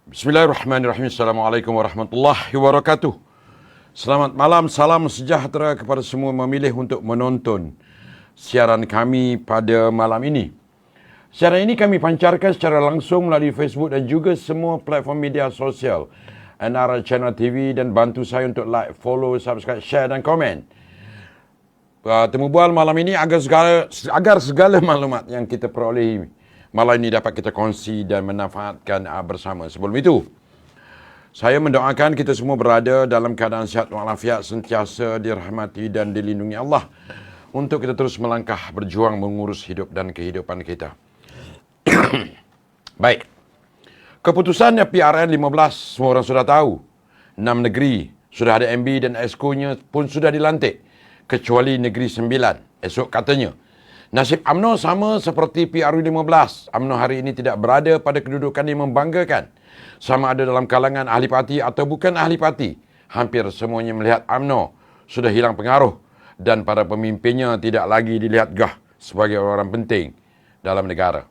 Bismillahirrahmanirrahim. Assalamualaikum warahmatullahi wabarakatuh. Selamat malam, salam sejahtera kepada semua memilih untuk menonton siaran kami pada malam ini. Siaran ini kami pancarkan secara langsung melalui Facebook dan juga semua platform media sosial NR Channel TV, dan bantu saya untuk like, follow, subscribe, share dan komen. Temu bual malam ini agar segala maklumat yang kita perolehi malam ini dapat kita kongsi dan manfaatkan bersama. Sebelum itu, saya mendoakan kita semua berada dalam keadaan sihat walafiat, sentiasa dirahmati dan dilindungi Allah untuk kita terus melangkah berjuang mengurus hidup dan kehidupan kita. Baik. Keputusannya PRN 15 semua orang sudah tahu. 6 negeri sudah ada MB dan EXCO-nya pun sudah dilantik, kecuali negeri 9 esok katanya. Nasib UMNO sama seperti PRU 15. UMNO hari ini tidak berada pada kedudukan yang membanggakan. Sama ada dalam kalangan ahli parti atau bukan ahli parti. Hampir semuanya melihat UMNO sudah hilang pengaruh dan para pemimpinnya tidak lagi dilihat gah sebagai orang penting dalam negara.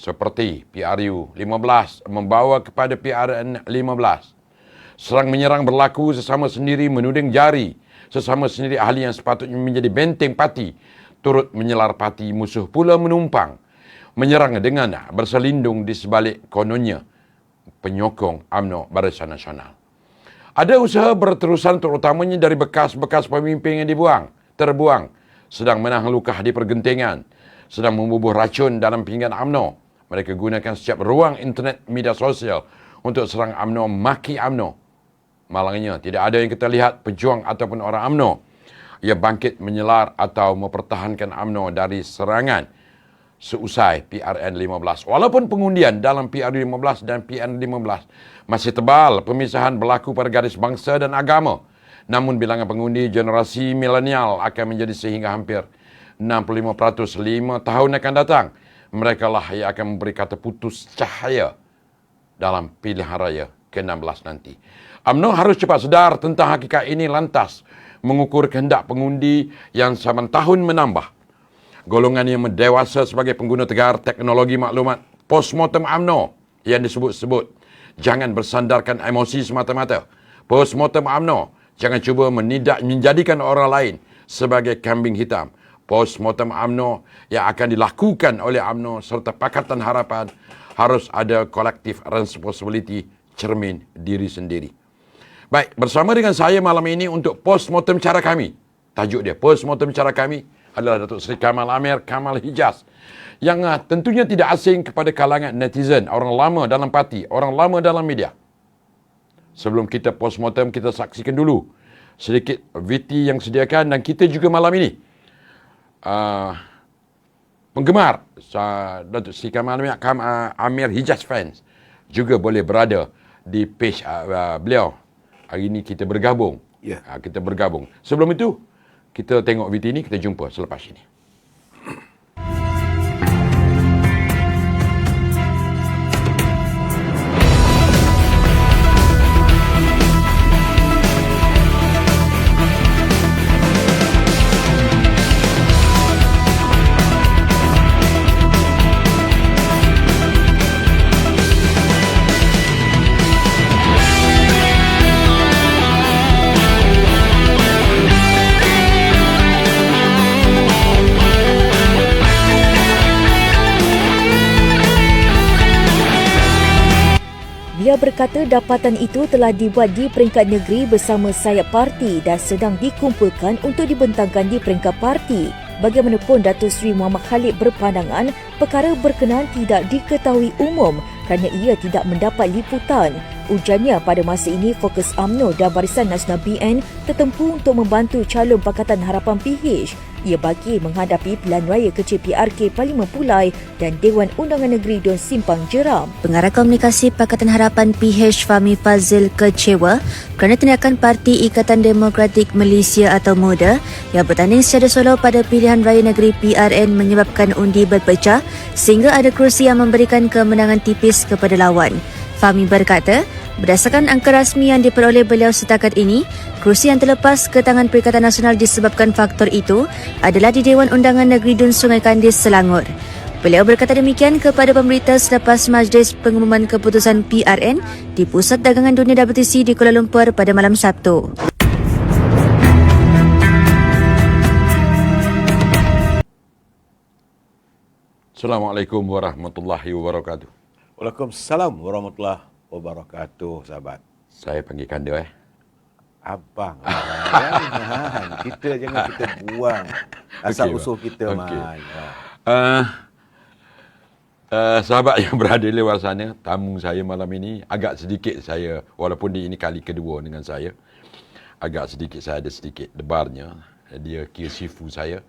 Seperti PRU 15 membawa kepada PRN 15. Serang menyerang berlaku, sesama sendiri menuding jari. Sesama sendiri ahli yang sepatutnya menjadi benteng parti turut menyelar parti musuh pula menumpang, menyerang dengan berselindung di sebalik kononnya penyokong UMNO Barisan Nasional. Ada usaha berterusan terutamanya dari bekas-bekas pemimpin yang terbuang, sedang menahan luka di pergentingan, sedang membubuh racun dalam pinggan UMNO. Mereka gunakan setiap ruang internet media sosial untuk serang UMNO, maki UMNO. Malangnya tidak ada yang kita lihat pejuang ataupun orang UMNO ia bangkit menyelar atau mempertahankan UMNO dari serangan seusai PRN 15. Walaupun pengundian dalam PRN 15 dan PRN 15 masih tebal, pemisahan berlaku pada garis bangsa dan agama. Namun bilangan pengundi generasi milenial akan menjadi sehingga hampir 65% 5 tahun akan datang. Mereka lah yang akan memberi kata putus cahaya dalam pilihan raya ke-16 nanti. UMNO harus cepat sedar tentang hakikat ini, lantas mengukur kehendak pengundi yang saban tahun menambah. Golongan yang mendewasa sebagai pengguna tegar teknologi maklumat postmortem UMNO yang disebut-sebut. Jangan bersandarkan emosi semata-mata. Postmortem UMNO jangan cuba menjadikan orang lain sebagai kambing hitam. Postmortem UMNO yang akan dilakukan oleh UMNO serta Pakatan Harapan harus ada collective responsibility, cermin diri sendiri. Baik, bersama dengan saya malam ini untuk postmortem cara kami. Tajuk dia, postmortem cara kami adalah Datuk Seri Kamal Amir Kamal Hijaz, yang tentunya tidak asing kepada kalangan netizen, orang lama dalam parti, orang lama dalam media. Sebelum kita postmortem, kita saksikan dulu sedikit VT yang sediakan, dan kita juga malam ini penggemar Datuk Seri Kamal Amir Hijaz fans juga boleh berada di page beliau. Hari ini kita bergabung. Ya. Kita bergabung. Sebelum itu, kita tengok VT ini, kita jumpa selepas ini. Dia berkata dapatan itu telah dibuat di peringkat negeri bersama sayap parti dan sedang dikumpulkan untuk dibentangkan di peringkat parti. Bagaimanapun, Datuk Seri Muhammad Khalid berpandangan perkara berkenaan tidak diketahui umum kerana ia tidak mendapat liputan. Ujarnya pada masa ini fokus UMNO dan Barisan Nasional BN tertempu untuk membantu calon Pakatan Harapan PH. Ia bagi menghadapi pilihan raya kecil PRK Parlimen Pulai dan Dewan Undangan Negeri Don Simpang Jeram. Pengarah Komunikasi Pakatan Harapan PH Fahmi Fazil kecewa kerana tindakan Parti Ikatan Demokratik Malaysia atau MUDA yang bertanding secara solo pada pilihan raya negeri PRN menyebabkan undi berpecah sehingga ada kerusi yang memberikan kemenangan tipis kepada lawan. Fahmi berkata, berdasarkan angka rasmi yang diperoleh beliau setakat ini, kerusi yang terlepas ke tangan Perikatan Nasional disebabkan faktor itu adalah di Dewan Undangan Negeri Dun Sungai Kandis, Selangor. Beliau berkata demikian kepada pemberita selepas majlis pengumuman keputusan PRN di Pusat Dagangan Dunia WTC di Kuala Lumpur pada malam Sabtu. Assalamualaikum warahmatullahi wabarakatuh. Waalaikumsalam warahmatullahi wabarakatuh, sahabat. Saya panggil Kanda Abang, man. Kita jangan kita buang asal-usul kita, man. Sahabat yang berada di luar sana, tamu saya malam ini agak sedikit saya, walaupun ini kali kedua dengan saya, agak sedikit saya ada sedikit debarnya. Dia kira sifu saya,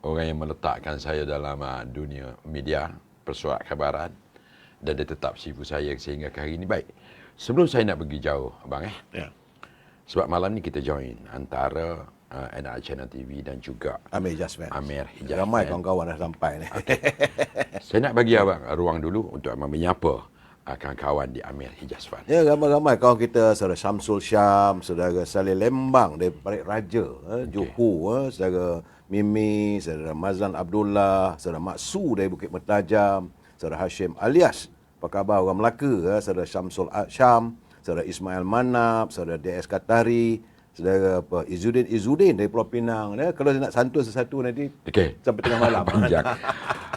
orang yang meletakkan saya dalam dunia media, persuat khabaran, dan dia tetap sifu saya sehingga ke hari ini. Baik, sebelum saya nak pergi jauh, abang Ya. sebab malam ni kita join antara NR Channel TV dan juga Amir Jasman. Amir Hijaz. Ramai kawan-kawan dah sampai ni. Saya nak bagi abang ruang dulu untuk abang menyapa kawan-kawan di Amir Hijaz Fan. Ya, ramai-ramai kawan kita, saudara Syamsul Syam, saudara Saleh Lembang dari Balik Raja, Johor, saudara Mimi, saudara Mazlan Abdullah, saudara Maksu dari Bukit Mertajam, saudara Hashim Alias, apa khabar orang Melaka, saudara Syamsul Syam, saudara Ismail Manap, saudara DS Katari, saudara Izzuddin dari Pulau Pinang. Kalau nak santun sesuatu nanti Okey. sampai tengah malam. Bijak.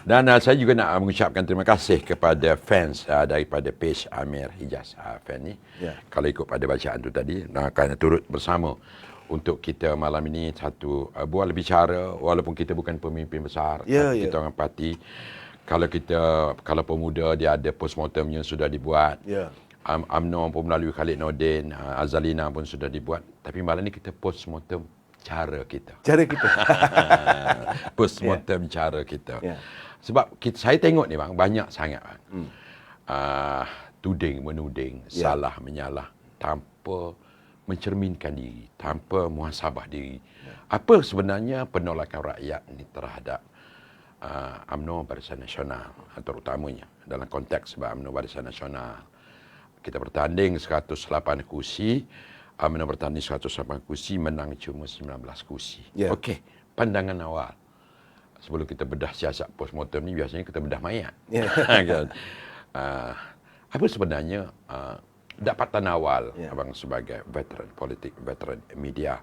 Dan saya juga nak mengucapkan terima kasih kepada fans daripada page Amir Hijaz fan ni. Ya. Kalau ikut pada bacaan tu tadi, akan turut bersama untuk kita malam ini satu buat bicara walaupun kita bukan pemimpin besar, Ya, kita ya. orang parti. Kalau pemuda dia ada postmortemnya sudah dibuat. Ya. UMNO pun melalui Khalid Nordin, Azalina pun sudah dibuat. Tapi malam ni kita postmortem cara kita. Cara kita. Postmortem cara kita. Ya. Sebab saya tengok ni bang, banyak sangat bang. Tuding menuding, Ya. salah menyalah tanpa mencerminkan diri, tanpa muhasabah diri. Apa sebenarnya penolakan rakyat ni terhadap UMNO Barisan Nasional, terutamanya dalam konteks sebab UMNO Barisan Nasional. Kita bertanding 108 kursi, UMNO bertanding 108 kursi, menang cuma 19 kursi. Ya. Okey, pandangan awal. Sebelum kita bedah siasat postmortem ni, biasanya kita bedah mayat. Ya. Kan? Apa sebenarnya dapatan awal Ya. abang sebagai veteran politik, veteran media,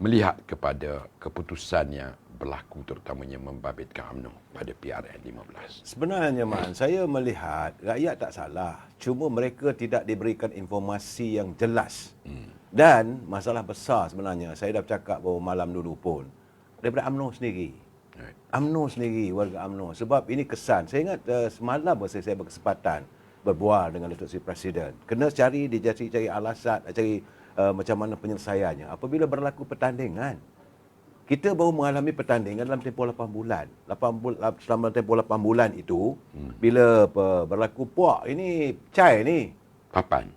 melihat kepada keputusan yang berlaku terutamanya membabitkan UMNO pada PRN 15? Sebenarnya, Man, saya melihat rakyat tak salah. Cuma mereka tidak diberikan informasi yang jelas. Dan masalah besar sebenarnya, saya dah bercakap beberapa malam dulu pun, daripada UMNO sendiri. Right. UMNO sendiri, warga UMNO. Sebab ini kesan. Saya ingat semalam saya berkesempatan berbual dengan Datuk Seri Presiden. Kena cari alasan, cari macam mana penyelesaiannya. Apabila berlaku pertandingan, kita baru mengalami pertandingan dalam tempoh 8 bulan. Selama tempoh 8 bulan itu, bila berlaku puak, ini cai ni. Papan.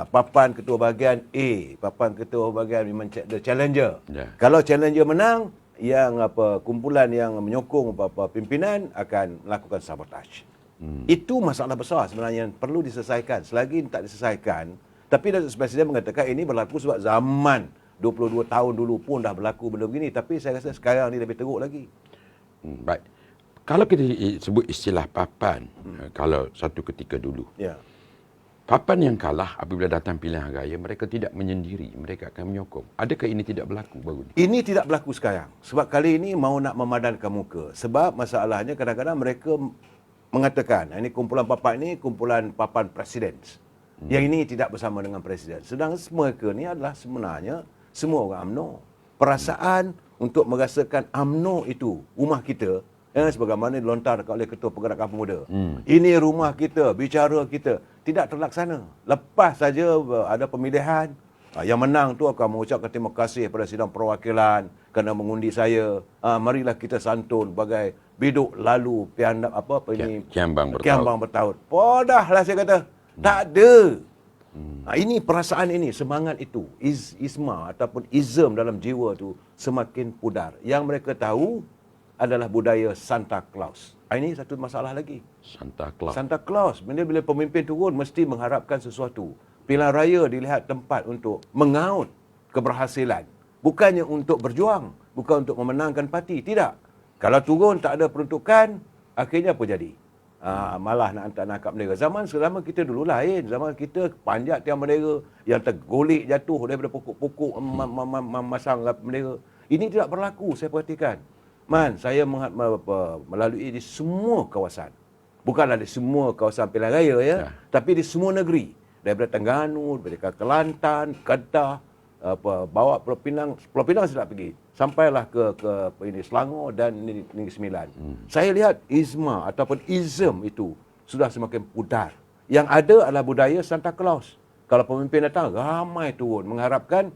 Papan ketua bahagian A, papan ketua bahagian memang the challenger. Ya. Kalau challenger menang, yang kumpulan yang menyokong pimpinan akan melakukan sabotaj. Itu masalah besar sebenarnya yang perlu diselesaikan. Selagi tak diselesaikan, tapi Datuk Presiden mengatakan ini berlaku sebab zaman 22 tahun dulu pun dah berlaku benda begini. Tapi saya rasa sekarang ni lebih teruk lagi. Baik. Kalau kita sebut istilah papan, kalau satu ketika dulu, Ya. papan yang kalah apabila datang pilihan raya, mereka tidak menyendiri, mereka akan menyokong. Adakah ini tidak berlaku baru ni? Ini tidak berlaku sekarang. Sebab kali ini mau nak memadankan muka. Sebab masalahnya kadang-kadang mereka mengatakan, ini kumpulan papan ini kumpulan papan presiden. Yang ini tidak bersama dengan presiden. Sedang mereka ni adalah sebenarnya semua orang UMNO. Perasaan untuk merasakan UMNO itu rumah kita, sebagaimana dilontar oleh Ketua Pergerakan Pemuda. Ini rumah kita, bicara kita, tidak terlaksana. Lepas saja ada pemilihan, yang menang tu akan mengucapkan terima kasih kepada sidang perwakilan kerana mengundi saya. Marilah kita santun bagai biduk lalu kiambang bertaut. Podahlah saya kata. Tak ada. Ini perasaan ini, semangat itu, isma ataupun ism dalam jiwa tu semakin pudar. Yang mereka tahu adalah budaya Santa Claus. Ini satu masalah lagi. Santa Claus. Bila pemimpin turun mesti mengharapkan sesuatu. Pilihan raya dilihat tempat untuk mengaut keberhasilan. Bukannya untuk berjuang. Bukan untuk memenangkan parti. Tidak. Kalau turun tak ada peruntukan, Akhirnya apa jadi? Malah nak tangkap bendera. Zaman kita dulu lain. Zaman kita panjat tiang bendera yang tergolek jatuh daripada pokok-pokok memasang bendera. Ini tidak berlaku, saya perhatikan. Saya melalui di semua kawasan. Bukanlah di semua kawasan pilihan raya ya. Tapi di semua negeri. Daripada Terengganu, daripada Kelantan, Kedah, bawa Pulau Pinang saya tak pergi. Sampailah ke ini Selangor dan Negeri Sembilan. Saya lihat izma ataupun ism itu sudah semakin pudar. Yang ada adalah budaya Santa Claus. Kalau pemimpin datang, ramai turun mengharapkan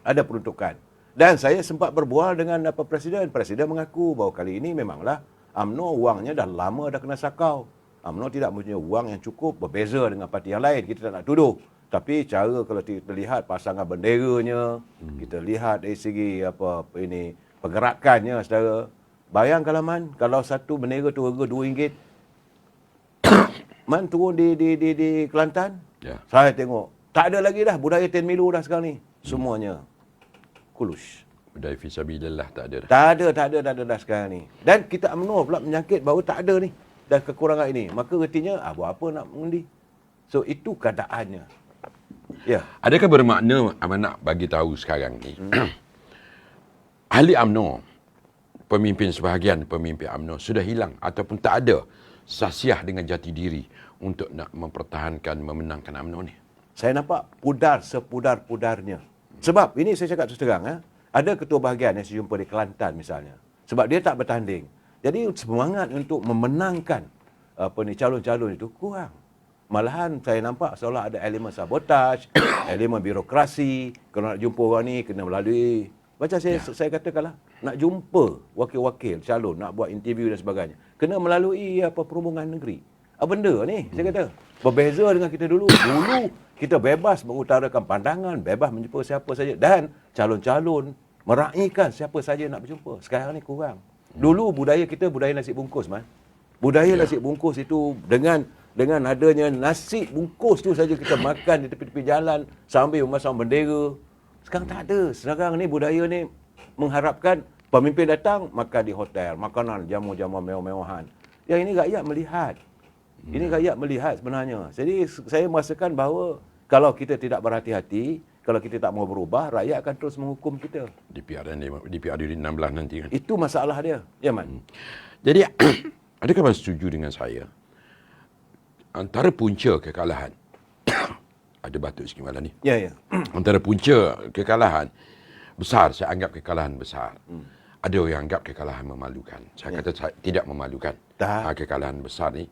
ada peruntukan. Dan saya sempat berbual dengan Presiden. Presiden mengaku bahawa kali ini memanglah UMNO wangnya dah lama dah kena sakau. UMNO tidak mempunyai wang yang cukup, berbeza dengan parti yang lain. Kita tak nak tuduh. Tapi cara kalau kita lihat pasangan benderanya, kita lihat dari segi pergerakannya saudara. Bayangkanlah kalau satu bendera tu harga RM2. Turun di Kelantan. Saya tengok tak ada lagi dah budaya tenmilu dah sekarang ni. Semuanya kulus. Budaya fisabilillah tak ada dah. Tak ada dah sekarang ni. Dan kita UMNO pula menyangkit bahawa tak ada ni dan kekurangan ini. Maka artinya buat apa nak mengundi. So itu keadaannya. Ya. Adakah bermakna abang nak bagi tahu sekarang ni ahli UMNO, pemimpin sebahagian pemimpin UMNO sudah hilang ataupun tak ada sasiah dengan jati diri untuk nak mempertahankan, memenangkan UMNO ni? Saya nampak pudar sepudar-pudarnya. Sebab ini saya cakap terus terang, ada ketua bahagian yang saya jumpa di Kelantan misalnya. Sebab dia tak bertanding. Jadi semangat untuk memenangkan calon-calon itu kurang. Malahan saya nampak seolah ada elemen sabotaj, elemen birokrasi. Kalau nak jumpa orang ni kena melalui, macam saya katakanlah, nak jumpa wakil-wakil calon, nak buat interview dan sebagainya, kena melalui perhubungan negeri. Benda ni saya kata berbeza dengan kita dulu. Dulu kita bebas mengutarakan pandangan, bebas menjumpa siapa saja dan calon-calon meraihkan siapa saja nak berjumpa. Sekarang ni kurang. Dulu budaya kita budaya nasi bungkus, Budaya nasi bungkus itu dengan adanya nasi bungkus tu saja kita makan di tepi-tepi jalan sambil memasang bendera. Sekarang tak ada. Sekarang ni budaya ni mengharapkan pemimpin datang makan di hotel, makanan jamu-jamu mewah-mewahan. Yang ini rakyat melihat. Ini rakyat melihat sebenarnya. Jadi saya merasakan bahawa kalau kita tidak berhati-hati, kalau kita tak mau berubah, rakyat akan terus menghukum kita. Di PRN 16 nanti kan. Itu masalah dia. Ya, Man. Jadi adakah abang setuju dengan saya? Antara punca kekalahan ada batuk sikit malam ni. Ya. Antara punca kekalahan besar, saya anggap kekalahan besar. Ada orang anggap kekalahan memalukan. Saya kata saya tidak memalukan. Kekalahan besar ni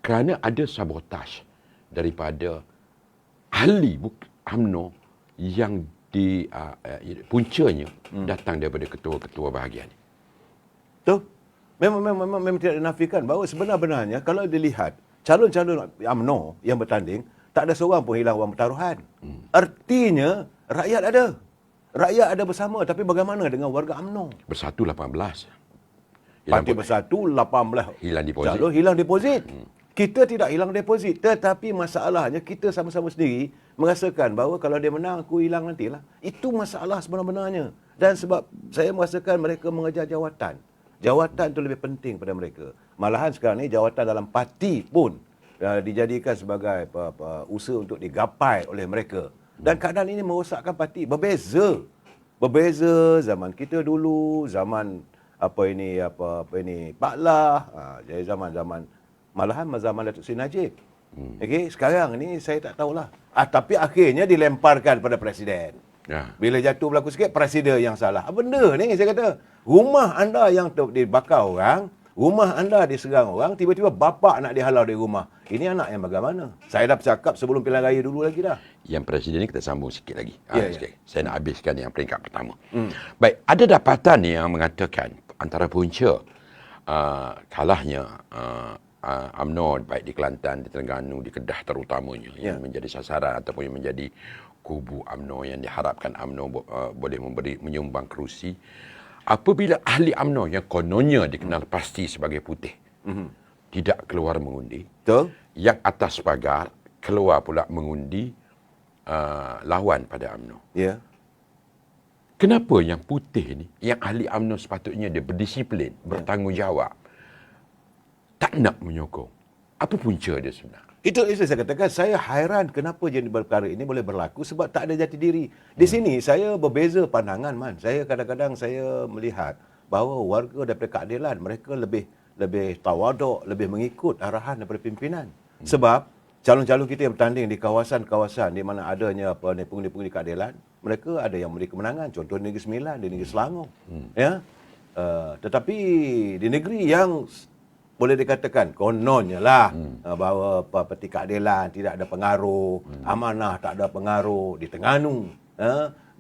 kerana ada sabotaj daripada ahli UMNO yang puncanya datang daripada ketua-ketua bahagian. Tu memang tidak dinafikan bahawa sebenar-benarnya kalau dilihat calon-calon UMNO yang bertanding, tak ada seorang pun hilang wang pertaruhan. Artinya, rakyat ada. Rakyat ada bersama. Tapi bagaimana dengan warga UMNO? Bersatu 18. Parti Bersatu 18. Hilang deposit. Calon hilang deposit. Kita tidak hilang deposit. Tetapi masalahnya, kita sama-sama sendiri merasakan bahawa kalau dia menang, aku hilang nantilah. Itu masalah sebenar-benarnya. Dan sebab saya merasakan mereka mengejar jawatan. Jawatan itu lebih penting pada mereka. Malahan sekarang ni jawatan dalam parti pun dijadikan sebagai usaha untuk digapai oleh mereka. Dan keadaan ini merosakkan parti. Berbeza zaman kita dulu, zaman Pak Lah, jadi zaman malahan zaman Datuk Seri Najib. Okey, sekarang ni saya tak tahulah. Tapi akhirnya dilemparkan pada presiden. Bila jatuh berlaku sikit, presiden yang salah. Benda ni saya kata, rumah anda yang dibakar orang, rumah anda diserang orang, tiba-tiba bapa nak dihalau dari rumah. Ini anak yang bagaimana? Saya dah bercakap sebelum pilihan raya dulu lagi dah. Yang presiden ni kita sambung sikit lagi. Ya. Saya nak habiskan yang peringkat pertama. Baik, ada dapatan yang mengatakan antara punca kalahnya UMNO baik di Kelantan, di Terengganu, di Kedah terutamanya yang menjadi sasaran ataupun yang menjadi kubu UMNO yang diharapkan UMNO boleh menyumbang kerusi apabila ahli UMNO yang kononnya dikenal pasti sebagai putih tidak keluar mengundi. Betul. Yang atas pagar keluar pula mengundi lawan pada UMNO. Ya. Kenapa yang putih ni, yang ahli UMNO sepatutnya dia berdisiplin, bertanggungjawab, tak nak menyokong. Apa punca dia sebenarnya? Itu saya katakan, saya hairan kenapa jadi perkara ini boleh berlaku sebab tak ada jati diri. Di sini saya berbeza pandangan, man. Saya kadang-kadang saya melihat bahawa warga daripada keadilan mereka lebih tawaduk, lebih mengikut arahan daripada pimpinan. Sebab calon-calon kita yang bertanding di kawasan-kawasan di mana adanya pengundi-pengundi keadilan, mereka ada yang memberi kemenangan. Contoh di Negeri Sembilan, di Negeri Selangor. Ya. Tetapi di negeri yang boleh dikatakan kononnya lah bahawa peti keadilan tidak ada pengaruh, amanah tak ada pengaruh di Terengganu,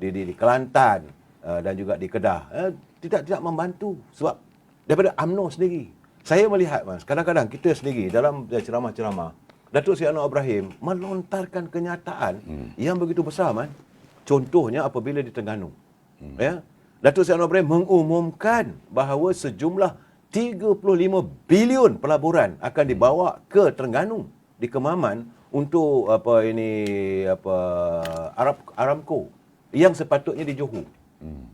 di Kelantan dan juga di Kedah, tidak membantu sebab daripada UMNO sendiri. Saya melihat, Mas, kadang-kadang kita sendiri dalam ceramah-ceramah Datuk Seri Anwar Ibrahim melontarkan kenyataan yang begitu besar, man. Contohnya apabila di Terengganu, ya, Datuk Seri Anwar Ibrahim mengumumkan bahawa sejumlah 35 bilion pelaburan akan dibawa ke Terengganu di Kemaman untuk Aramco yang sepatutnya di Johor.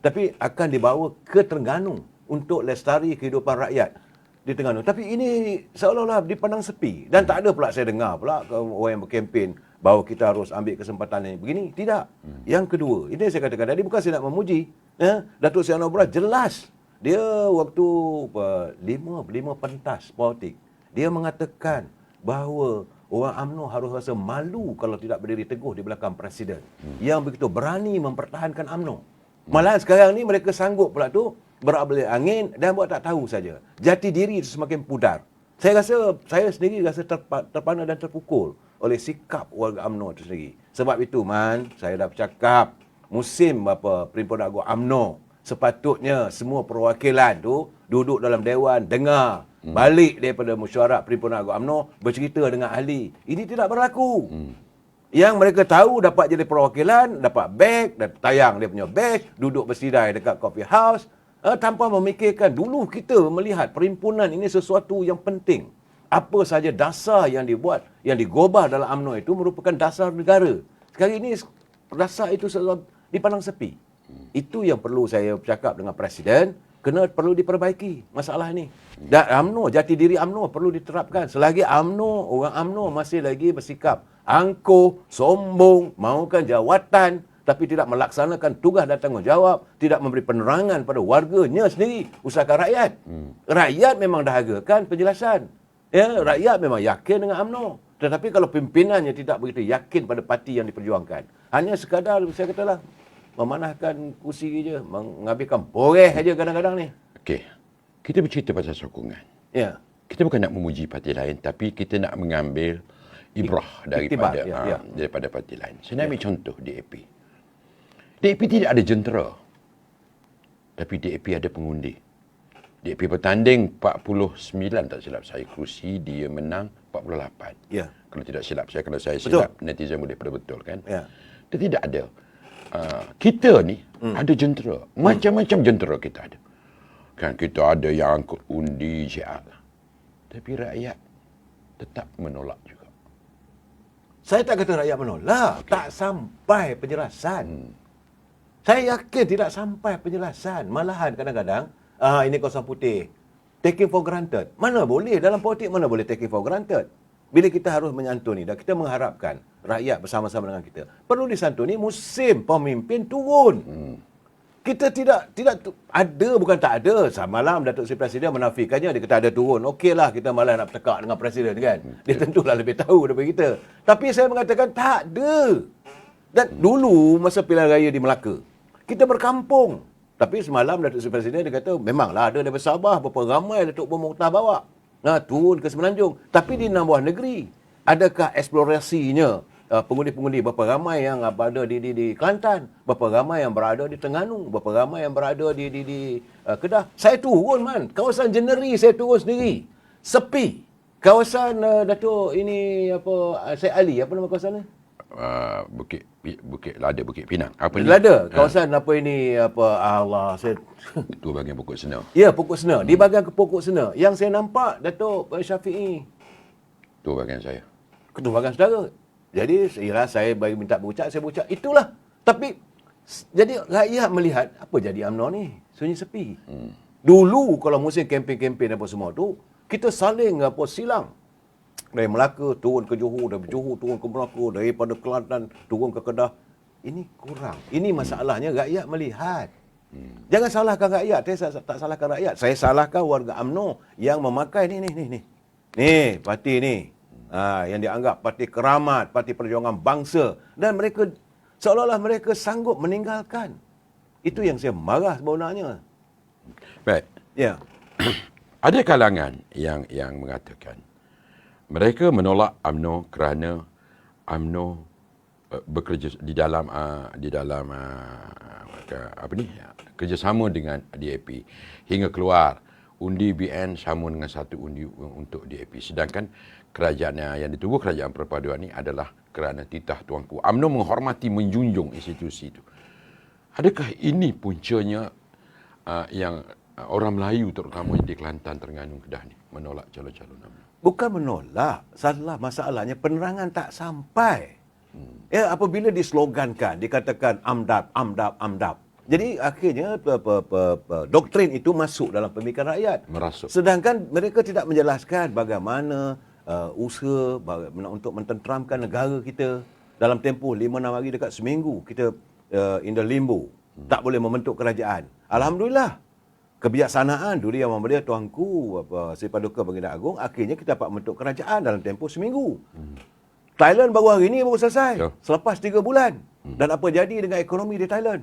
Tapi akan dibawa ke Terengganu untuk lestari kehidupan rakyat di Terengganu. Tapi ini seolah-olah dipandang sepi dan tak ada pula saya dengar pula orang yang berkempen bahawa kita harus ambil kesempatan ini begini. Tidak. Yang kedua, ini saya katakan tadi bukan saya nak memuji, Datuk Seri Anwar jelas dia waktu 5 pentas politik, dia mengatakan bahawa orang UMNO harus rasa malu kalau tidak berdiri teguh di belakang Presiden yang begitu berani mempertahankan UMNO. Malahan sekarang ni mereka sanggup pula tu berak-belik angin dan buat tak tahu saja. Jati diri itu semakin pudar. Saya sendiri rasa terpana dan terpukul oleh sikap warga UMNO itu sendiri. Sebab itu, man, saya dah bercakap musim Perhimpunan Agung UMNO sepatutnya semua perwakilan tu duduk dalam dewan, dengar balik daripada mesyuarat Perhimpunan Agung UMNO, bercerita dengan ahli. Ini tidak berlaku. Yang mereka tahu dapat jadi perwakilan, dapat beg, dan tayang dia punya beg, duduk bersidai dekat coffee house, tanpa memikirkan. Dulu kita melihat perhimpunan ini sesuatu yang penting. Apa saja dasar yang dibuat, yang digobah dalam UMNO itu merupakan dasar negara. Sekarang ini dasar itu dipandang sepi. Itu yang perlu saya bercakap dengan Presiden, perlu diperbaiki masalah ini. Dan UMNO, jati diri UMNO perlu diterapkan. Selagi orang UMNO masih lagi bersikap angkuh, sombong, mahukan jawatan, tapi tidak melaksanakan tugas dan tanggungjawab, tidak memberi penerangan pada warganya sendiri, usahakan rakyat. Rakyat memang dahagakan penjelasan. Ya, rakyat memang yakin dengan UMNO. Tetapi kalau pimpinannya tidak begitu yakin pada parti yang diperjuangkan, hanya sekadar, saya katalah, memanahkan kursi je, menghabiskan boreh aja kadang-kadang ni. Okey. Kita bercerita pasal sokongan. Ya. Kita bukan nak memuji parti lain, tapi kita nak mengambil ibrah daripada daripada parti lain. Saya nak ambil contoh DAP. DAP tidak ada jentera. Tapi DAP ada pengundi. DAP bertanding 49 tak silap saya kursi, dia menang 48. Ya. Kalau tidak silap saya, kalau saya silap netizen boleh betul kan. Ya. Dia tidak ada. Kita ni ada jentera. Macam-macam jentera kita ada. Kan kita ada yang angkut undi, syiar. Tapi rakyat tetap menolak juga. Saya tak kata rakyat menolak. Okay. Tak sampai penjelasan. Saya yakin tidak sampai penjelasan. Malahan kadang-kadang, ini kawasan putih. Taking for granted. Mana boleh? Dalam politik mana boleh taking for granted? Bila kita harus menyantuni dan kita mengharapkan rakyat bersama-sama dengan kita, perlu disantuni musim pemimpin turun. Kita tidak ada, bukan tak ada. Semalam Datuk Seri Presiden menafikannya, dia kata ada turun. Okeylah, kita malah nak bertekak dengan Presiden kan. Dia tentulah lebih tahu daripada kita. Tapi saya mengatakan tak ada. Dan dulu masa pilihan raya di Melaka, kita berkampung. Tapi semalam Datuk Seri Presiden dia kata memanglah ada daripada Sabah berapa ramai Datuk Bermuktah bawa. Turun ke Semenanjung. Tapi di 6 buah negeri, adakah eksplorasinya pengundi-pengundi berapa ramai yang berada di Kelantan, berapa ramai yang berada di Terengganu, berapa ramai yang berada di Kedah? Saya turun, man. Kawasan Jeneri saya turun sendiri. Sepi. Kawasan Datuk ini Syed Ali, apa nama kawasan ni? Bukit Lada, Bukit Pinang. Apa ni? Lada. Kawasan Allah, saya itu bahagian Pokok Sena. Ya, Pokok Sena. Di bahagian Pokok Sena. Yang saya nampak Datuk Syafiee. Itu bahagian saya. Ketua bahagian saudara. Jadi, saya bagi minta berucap, saya berucap. Itulah. Tapi, jadi rakyat melihat, apa jadi UMNO ni? Sunyi sepi. Dulu, kalau musim kempen-kempen apa semua tu, Kita saling silang. Dari Melaka turun ke Johor, dari Johor turun ke Melaka, daripada Kelantan turun ke Kedah. Ini kurang. Ini masalahnya rakyat melihat. Jangan salahkan rakyat. Saya tak salahkan rakyat. Saya salahkan warga UMNO yang memakai ni. Ni, parti ni. Yang dianggap parti keramat, parti perjuangan bangsa. Dan mereka, seolah-olah mereka sanggup meninggalkan. Itu yang saya marah sebenarnya. Baik. Ya. Ada kalangan yang mengatakan mereka menolak UMNO kerana UMNO bekerja di dalam kerjasama dengan DAP hingga keluar undi BN sama dengan satu undi untuk DAP. Sedangkan kerajaan yang ditubuh kerajaan perpaduan ini adalah kerana titah tuanku. UMNO menghormati, menjunjung institusi itu. Adakah ini puncanya yang orang Melayu terutama di Kelantan, Terengganu, Kedah ni menolak calon-calon UMNO? Bukan menolak. Masalahnya penerangan tak sampai. Ya, apabila dislogankan, dikatakan AMDAP. Jadi akhirnya doktrin itu masuk dalam pemikiran rakyat. Merasuk. Sedangkan mereka tidak menjelaskan bagaimana usaha untuk mententeramkan negara kita dalam tempoh 5-6 hari dekat seminggu kita in the limbo. Tak boleh membentuk kerajaan. Alhamdulillah. Kebijaksanaan dulu yang memberi tuanku Sri Paduka Baginda Agong, akhirnya kita dapat membentuk kerajaan dalam tempoh seminggu. Thailand baru hari ini baru selesai. Selepas 3 bulan. Dan apa jadi dengan ekonomi di Thailand?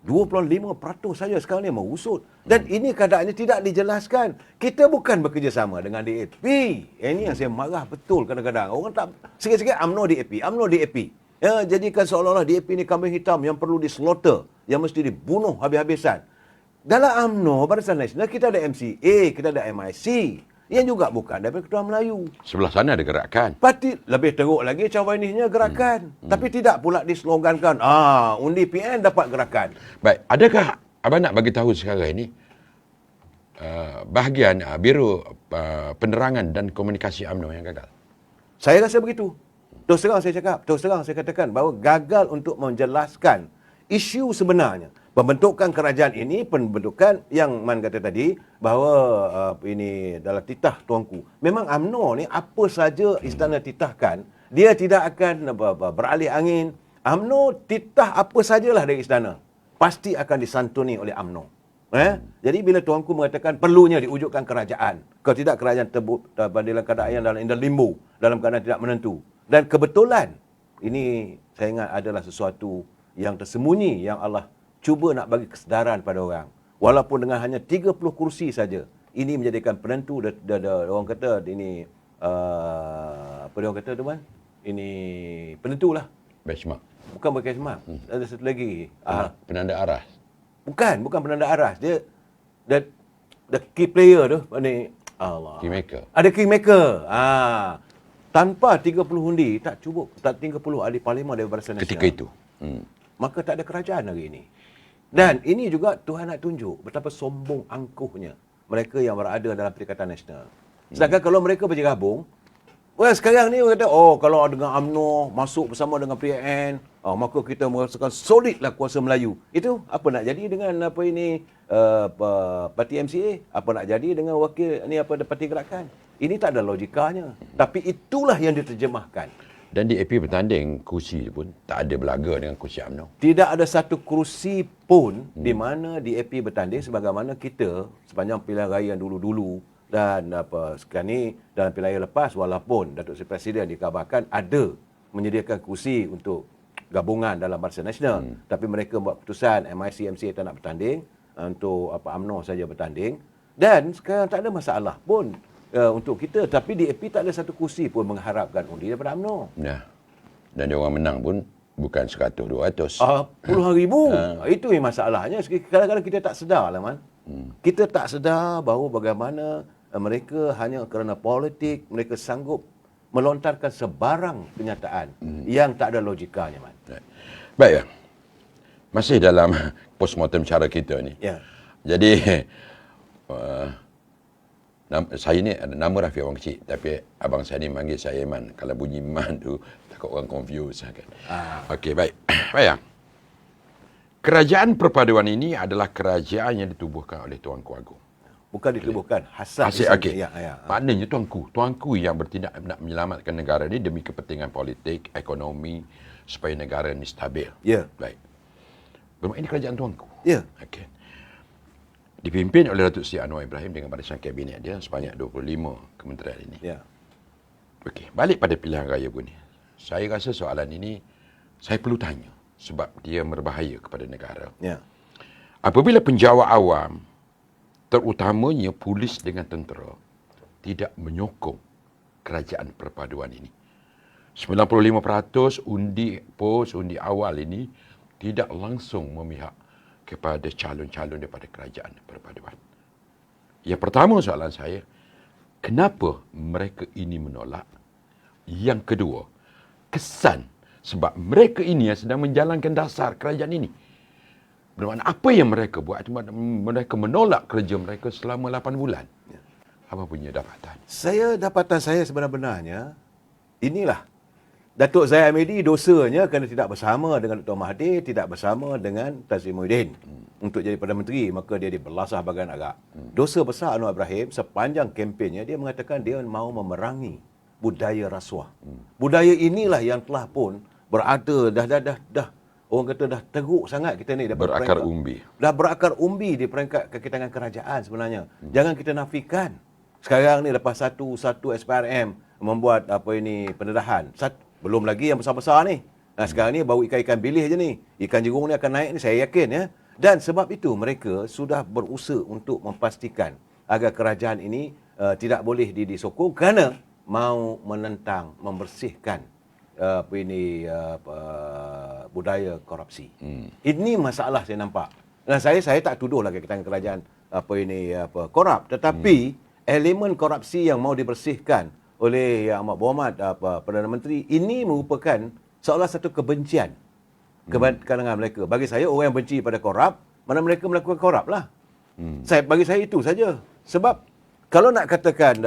25% saja sekarang ni merusut. Dan ini keadaannya tidak dijelaskan. Kita bukan bekerjasama dengan DAP. Ini yang saya marah betul kadang-kadang. Orang tak sikit-sikit UMNO DAP. Ya, jadikan seolah-olah DAP ni kambing hitam yang perlu dislaughter, yang mesti dibunuh habis-habisan. Dalam UMNO, Barisan Nasional, kita ada MCA, kita ada MIC. Yang juga bukan daripada Ketua Melayu. Sebelah sana ada gerakan. Parti lebih teruk lagi Cawainihnya gerakan. Tapi tidak pula dislogankan, undi PN dapat gerakan. Baik, adakah abang nak bagi tahu sekarang ini bahagian Biro Penerangan dan Komunikasi UMNO yang gagal? Saya rasa begitu. Terus terang saya katakan bahawa gagal untuk menjelaskan isu sebenarnya. Pembentukan kerajaan ini, pembentukan yang Man kata tadi, bahawa ini dalam titah tuanku. Memang UMNO ni apa saja istana titahkan, dia tidak akan beralih angin. UMNO titah apa sajalah dari istana, pasti akan disantuni oleh UMNO. Jadi bila tuanku mengatakan perlunya diwujudkan kerajaan, kalau tidak kerajaan dalam keadaan dalam limbo, dalam keadaan tidak menentu. Dan kebetulan, ini saya ingat adalah sesuatu yang tersembunyi yang Allah cuba nak bagi kesedaran pada orang. Walaupun dengan hanya 30 kursi saja, ini menjadikan penentu. Orang kata ini apa dia orang kata tu, Man? Ini penentulah. Benchmark. Bukan benchmark. Ada satu lagi. Penanda aras. Bukan penanda aras. Dia the key player tu, ni Allah. Kingmaker. Ada kingmaker. Tanpa 30 undi, tak 30 ahli parlimen dari Barisan Nasional. Ketika itu. Maka tak ada kerajaan hari ini. Dan ini juga Tuhan nak tunjuk betapa sombong angkuhnya mereka yang berada dalam Perikatan Nasional. Sedangkan kalau mereka bergabung, sekarang ni kata, kalau dengan UMNO masuk bersama dengan PN, maka kita merasakan solidlah kuasa Melayu. Itu apa nak jadi dengan parti MCA? Apa nak jadi dengan wakil parti gerakan? Ini tak ada logikanya. Tapi itulah yang diterjemahkan. Dan DAP bertanding, kursi pun tak ada belaga dengan kursi UMNO. Tidak ada satu kursi pun di mana DAP bertanding sebagaimana kita sepanjang pilihan raya yang dulu-dulu dan sekarang ni dalam pilihan raya lepas, walaupun Datuk Seri Presiden dikabarkan ada menyediakan kursi untuk gabungan dalam Barisan Nasional, tapi mereka buat keputusan MIC, MCA tak nak bertanding, untuk UMNO saja bertanding. Dan sekarang tak ada masalah pun untuk kita, tapi DAP tak ada satu kursi pun mengharapkan undi daripada UMNO. Nah, dan dia orang menang pun bukan 100-200. Puluhan ribu. Itu yang masalahnya. Kadang-kadang kita tak sedar lah, Man. Kita tak sedar bahawa bagaimana mereka hanya kerana politik, mereka sanggup melontarkan sebarang kenyataan yang tak ada logikanya, Man. Baik, masih dalam postmortem cara kita ni. Ya. Jadi, saya ni nama Rafiq orang kecil, tapi abang saya ni manggil saya Man. Kalau bunyi Man tu takut orang confuse kan. Okey, baik. Bayang. Kerajaan perpaduan ini adalah kerajaan yang ditubuhkan oleh Tuanku Agong. bukan ditubuhkan. Hasad. Asyik, okey. Ya, ya. Maknanya tuanku yang bertindak nak menyelamatkan negara ni demi kepentingan politik, ekonomi, supaya negara ni stabil. Ya. Baik. Bermakna ini kerajaan tuanku. Ya. Okey. Dipimpin oleh Datuk Seri Anwar Ibrahim dengan barisan kabinet dia sebanyak 25 kementerian ini. Ya. Okey, balik pada pilihan raya pun ni. Saya rasa soalan ini saya perlu tanya sebab dia berbahaya kepada negara. Ya. Apabila penjawat awam, terutamanya polis dengan tentera, tidak menyokong kerajaan perpaduan ini. 95% undi awal ini tidak langsung memihak kepada calon-calon daripada kerajaan perpaduan. Yang pertama soalan saya, kenapa mereka ini menolak? Yang kedua, kesan sebab mereka ini yang sedang menjalankan dasar kerajaan ini. Bermakna apa yang mereka buat? Mereka menolak kerja mereka selama 8 bulan. Apa punya dapatan? Dapatan saya sebenarnya, inilah. Datuk Zahid Hamidi dosanya kerana tidak bersama dengan Dr. Mahathir, tidak bersama dengan Tan Sri Muhyiddin untuk jadi Perdana Menteri, maka dia dibelasah bagian agak. Dosa besar Anwar Ibrahim sepanjang kempennya, dia mengatakan dia mahu memerangi budaya rasuah. Budaya inilah yang telah pun berada, dah orang kata dah teruk sangat kita ni. Berakar umbi. Dah berakar umbi di peringkat kakitangan kerajaan sebenarnya. Jangan kita nafikan. Sekarang ni lepas satu SPRM membuat pendedahan. Belum lagi yang besar-besar ni. Sekarang ni baru ikan-ikan bilis je ni. Ikan jerung ni akan naik ni, saya yakin ya. Dan sebab itu mereka sudah berusaha untuk memastikan agar kerajaan ini tidak boleh disokong kerana mau menentang, membersihkan budaya korupsi. Ini masalah saya nampak. Dan saya tak tuduh lagi kakitangan kerajaan korup, tetapi elemen korupsi yang mau dibersihkan oleh Yang Amat Berhormat Perdana Menteri ini merupakan seolah satu kebencian ke kalangan mereka. Bagi saya, orang yang benci pada korup, mana mereka melakukan korup lah. Bagi saya itu saja. Sebab kalau nak katakan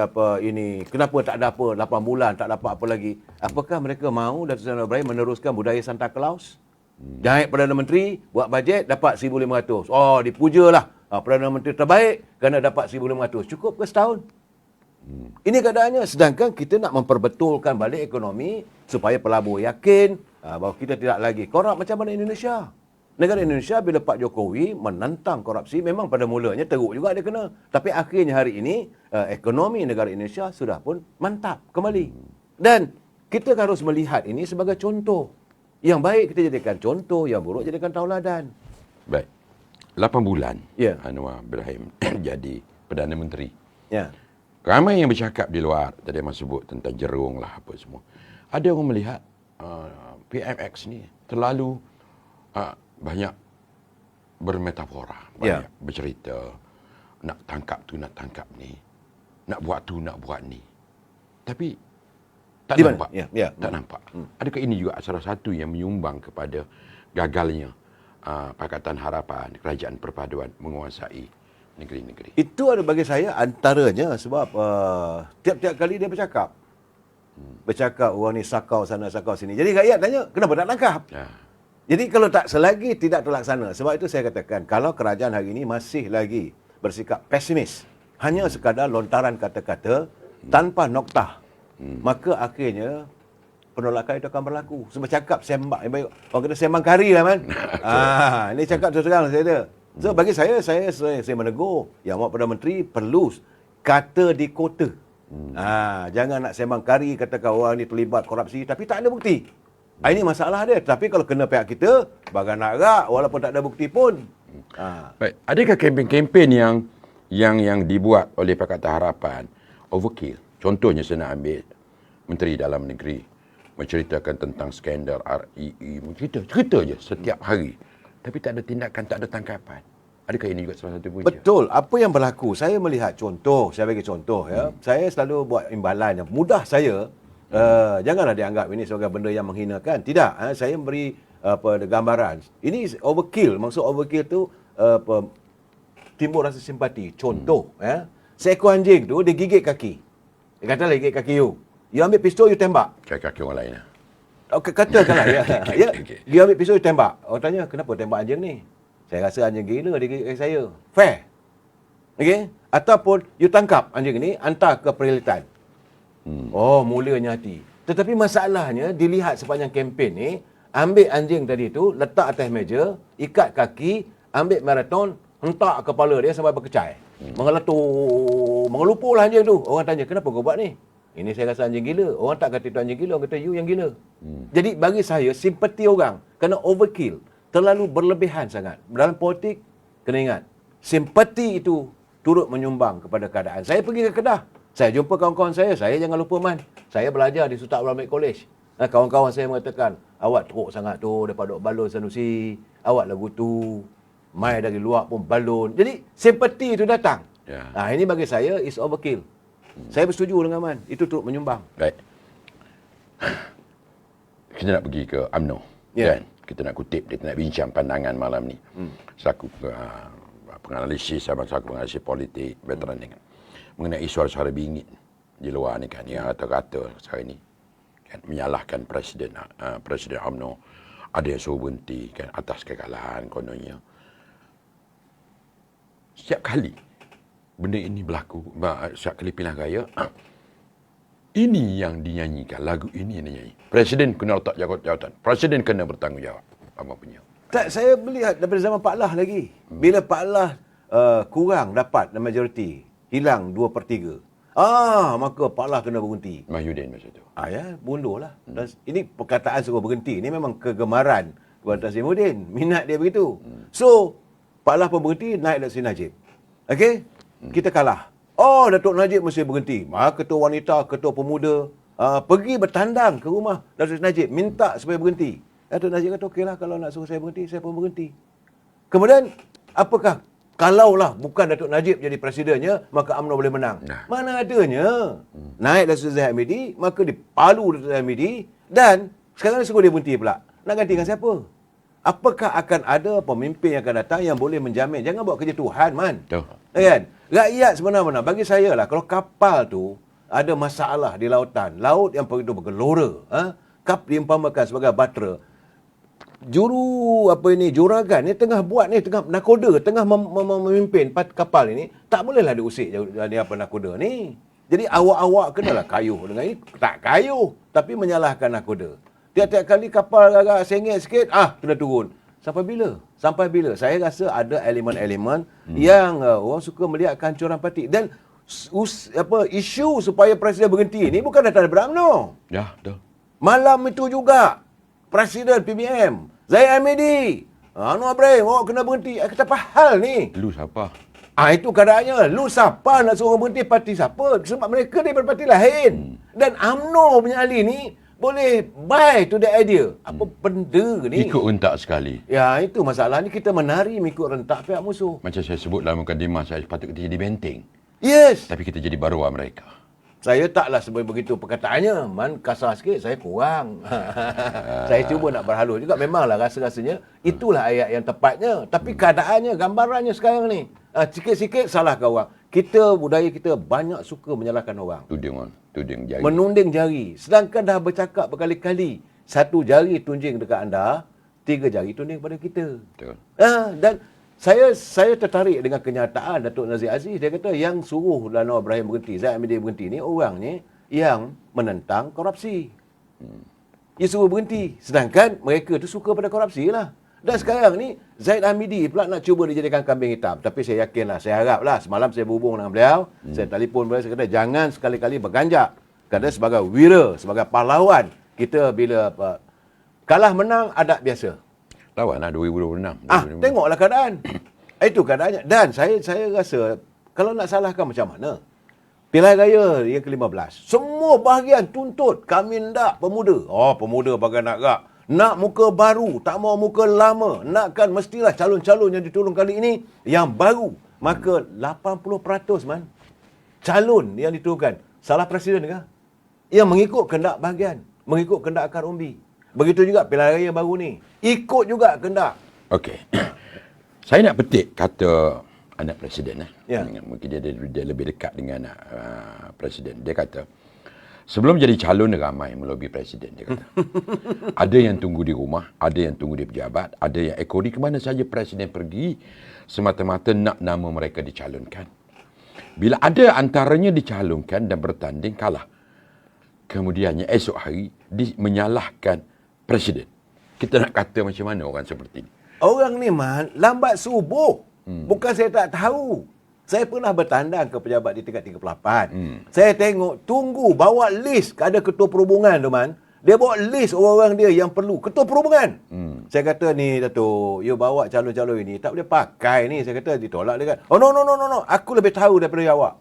kenapa tak ada apa 8 bulan, tak dapat apa lagi, apakah mereka mahu Datuk Seri Anwar Ibrahim meneruskan budaya Santa Claus? Naik Perdana Menteri, buat bajet, dapat 1,500. Oh, dipujalah. Perdana Menteri terbaik kerana dapat 1,500. Cukup ke setahun? Ini keadaannya. Sedangkan kita nak memperbetulkan balik ekonomi supaya pelabur yakin bahawa kita tidak lagi korup macam mana Indonesia. Negara Indonesia bila Pak Jokowi menentang korupsi, memang pada mulanya teruk juga dia kena. Tapi akhirnya hari ini ekonomi negara Indonesia sudah pun mantap kembali. Dan kita harus melihat ini sebagai contoh. Yang baik kita jadikan contoh, yang buruk jadikan tauladan. Baik. 8 bulan Ya. Anwar Ibrahim jadi Perdana Menteri. Ya. Ramai yang bercakap di luar, tadi Mas sebut tentang jerung lah apa semua. Ada orang melihat PMX ni terlalu banyak bermetafora, banyak bercerita, nak tangkap tu, nak tangkap ni, nak buat tu, nak buat ni. Tapi tak nampak. Tak nampak. Adakah ini juga salah satu yang menyumbang kepada gagalnya Pakatan Harapan, Kerajaan Perpaduan menguasai negeri-negeri? Itu ada bagi saya antaranya sebab tiap-tiap kali dia bercakap. Bercakap orang ni sakau sana, sakau sini. Jadi rakyat tanya, kenapa tak tangkap? Ya. Jadi kalau tak selagi tidak terlaksana. Sebab itu saya katakan, kalau kerajaan hari ini masih lagi bersikap pesimis, hanya sekadar lontaran kata-kata tanpa noktah, maka akhirnya penolakan itu akan berlaku. Sebab cakap sembang, orang kata sembang kari lah man. Ini cakap terus-terang saya ada. So bagi saya menegur Yang Amat Perdana Menteri perlu kata di kota. Jangan nak sembang kari katakan orang ni terlibat korupsi tapi tak ada bukti. Ini masalah dia. Tapi kalau kena pihak kita, bagai nak rak walaupun tak ada bukti pun. Baik. Adakah kempen-kempen yang dibuat oleh Pakatan Harapan overkill? Contohnya saya nak ambil Menteri Dalam Negeri menceritakan tentang skandal REE. Cerita je setiap hari. Tapi tak ada tindakan, tak ada tangkapan. Adakah ini juga salah satu punca? Betul. Apa yang berlaku? Saya melihat contoh. Saya bagi contoh. Ya. Saya selalu buat imbalan yang mudah saya. Janganlah dianggap ini sebagai benda yang menghinakan. Tidak. Saya beri gambaran. Ini overkill. Maksud overkill tu timbul rasa simpati. Contoh. Seekor anjing tu dia gigit kaki. Dia kata gigit kaki you. You ambil pistol, you tembak. Kaki orang lain lah. Katakanlah ya. Dia ambil pisau, tembak. Orang tanya, kenapa tembak anjing ni? Saya rasa anjing gila dia gigit saya. Fair. Okey? ataupun you tangkap anjing ni, hantar ke perkhidmatan. Oh, mulanya hati. Tetapi masalahnya, dilihat sepanjang kempen ni, ambil anjing tadi tu, letak atas meja, ikat kaki, ambil maraton, hentak kepala dia sampai berkecai. Mengelupuh lah anjing tu. Orang tanya, kenapa kau buat ni? Ini saya rasa anjing gila. Orang tak kata itu anjing gila, orang kata you yang gila. Jadi bagi saya, simpati orang kena overkill. Terlalu berlebihan sangat. Dalam politik, kena ingat, simpati itu turut menyumbang kepada keadaan. Saya pergi ke Kedah. Saya jumpa kawan-kawan saya jangan lupa man. Saya belajar di Sultan Abdul Hamid College. Kawan-kawan saya mengatakan, awak teruk sangat tu daripada balon Sanusi. Awak lagu tu. Mai dari luar pun balon. Jadi, simpati itu datang. Ya. Ini bagi saya is overkill. Saya bersetuju dengan Man. Itu turut menyumbang. Baik. Kita nak pergi ke UMNO. Ya. Kan? Kita nak kutip, kita nak bincang pandangan malam ni. Selaku penganalisis, selaku penganalisis politik, veteran ni kan. Mengenai suara-suara bingit di luar ni kan, yang kata-kata sekarang ni kan, menyalahkan Presiden UMNO, ada yang suruh berhenti kan, atas kekalahan kononnya. Setiap kali benda ini berlaku, setiap kali pilihan raya, ini yang dinyanyikan, lagu ini yang dinyanyi. Presiden kena letak jawatan, Presiden kena bertanggungjawab. Apa punya? Tak, saya melihat daripada zaman Pak Lah lagi. Bila Pak Lah kurang dapat majoriti, hilang 2/3. Maka Pak Lah kena berhenti. Mahyudin masa tu. Ya, bundur lah. Dan ini perkataan suruh berhenti. Ini memang kegemaran kepada Tan Sri Muhyiddin. Minat dia begitu. So, Pak Lah pun berhenti, naik Datuk Seri Najib. Okey? Kita kalah. Datuk Najib mesti berhenti. Maka ketua wanita, ketua pemuda, pergi bertandang ke rumah Datuk Seri Najib, minta supaya berhenti. Datuk Najib kata, okeylah kalau nak suruh saya berhenti, saya pun berhenti. Kemudian, apakah? Kalaulah bukan Datuk Najib jadi presidennya, maka UMNO boleh menang. Mana adanya. Naik Datuk Zahid Hamidi, maka dipalu Datuk Zahid Hamidi, dan sekarang suruh dia berhenti pula. Nak ganti dengan siapa? Apakah akan ada pemimpin yang akan datang yang boleh menjamin? Jangan buat kerja Tuhan, Man. Kan? Rakyat sebenar-benar, bagi saya lah, kalau kapal tu ada masalah di lautan, laut yang begitu bergelora, kap diumpamakan sebagai bahtera, juragan ni tengah buat ni, tengah nakoda, tengah memimpin kapal ini, tak bolehlah diusik dari apa nakoda ni. Jadi awak-awak kenalah kayuh dengan ini, tak kayuh, tapi menyalahkan nakoda. Tiap-tiap kali kapal agak sengit sikit, kena turun. Sampai bila? Sampai bila? Saya rasa ada elemen-elemen yang orang suka melihat kehancuran parti. Dan isu supaya Presiden berhenti ni bukan datang daripada UMNO. Ya, betul. Malam itu juga, Presiden PBM, Zahid Hamidi, Anwar Ibrahim, awak kena berhenti. Kata apa hal ni? Lu siapa? Itu keadaannya. Lu siapa nak suruh berhenti parti siapa? Sebab mereka daripada parti lain. Dan UMNO punya ahli ni boleh buy to the idea. Apa benda ni? Ikut rentak sekali. Ya, itu masalah ni. Kita menari mengikut rentak pihak musuh. Macam saya sebut dalam mukadimah, saya patut kita jadi benteng. Yes. Tapi kita jadi baruah mereka. Saya taklah sebagai begitu perkataannya. Man kasar sikit, saya kurang. Saya cuba nak berhalus juga. Memanglah rasa-rasanya itulah ayat yang tepatnya. Tapi keadaannya, gambarannya sekarang ni. Sikit-sikit salahkan orang. Budaya kita banyak suka menyalahkan orang. Tuding jari. Menunding jari. Sedangkan dah bercakap berkali-kali. 1 jari tunjing dekat anda, 3 jari tunjing pada kita. Betul. Dan saya tertarik dengan kenyataan Datuk Nazir Aziz. Dia kata yang suruh Anwar Ibrahim berhenti, Zahid Hamidi berhenti ni orangnya yang menentang korupsi. Dia suruh berhenti. Sedangkan mereka tu suka pada korupsi lah. Dan sekarang ni Zahid Hamidi pula nak cuba dijadikan kambing hitam. Tapi saya yakinlah, saya haraplah, semalam saya berhubung dengan beliau, saya telefon beliau, saya kata jangan sekali-kali berganjak. Kerana sebagai wira, sebagai pahlawan, kita bila kalah menang adat biasa. Lawan lah 2026. Tengoklah keadaan. Itu keadaannya. Dan saya rasa kalau nak salahkan macam mana? Pilihan raya yang ke-15. Semua bahagian tuntut kami nak pemuda. Pemuda bagai nak gerak. Nak muka baru, tak mau muka lama. Nakkan mestilah calon-calon yang diturun kali ini yang baru. Maka 80% man calon yang diturunkan salah presiden ke? Yang mengikut kehendak bahagian, mengikut kehendak akar umbi. Begitu juga pilihan raya baru ni. Ikut juga kehendak. Okey. Saya nak petik kata anak presiden. Ya. Mungkin dia lebih dekat dengan presiden. Dia kata, sebelum jadi calon, ramai melobi presiden. Dia kata. Ada yang tunggu di rumah, ada yang tunggu di pejabat, ada yang ekori ke mana saja presiden pergi, semata-mata nak nama mereka dicalonkan. Bila ada antaranya dicalonkan dan bertanding kalah, kemudiannya esok hari menyalahkan Presiden. Kita nak kata macam mana orang seperti ini? Orang ni man, lambat subuh. Bukan saya tak tahu. Saya pernah bertandang ke pejabat di tingkat 38. Saya tengok, tunggu, bawa list. Ada ketua perhubungan tu man. Dia bawa list orang-orang dia yang perlu. Ketua perhubungan. Saya kata, ni Dato', you bawa calon-calon ini. Tak boleh pakai ni. Saya kata, ditolak dia kan. Oh, no. Aku lebih tahu daripada awak.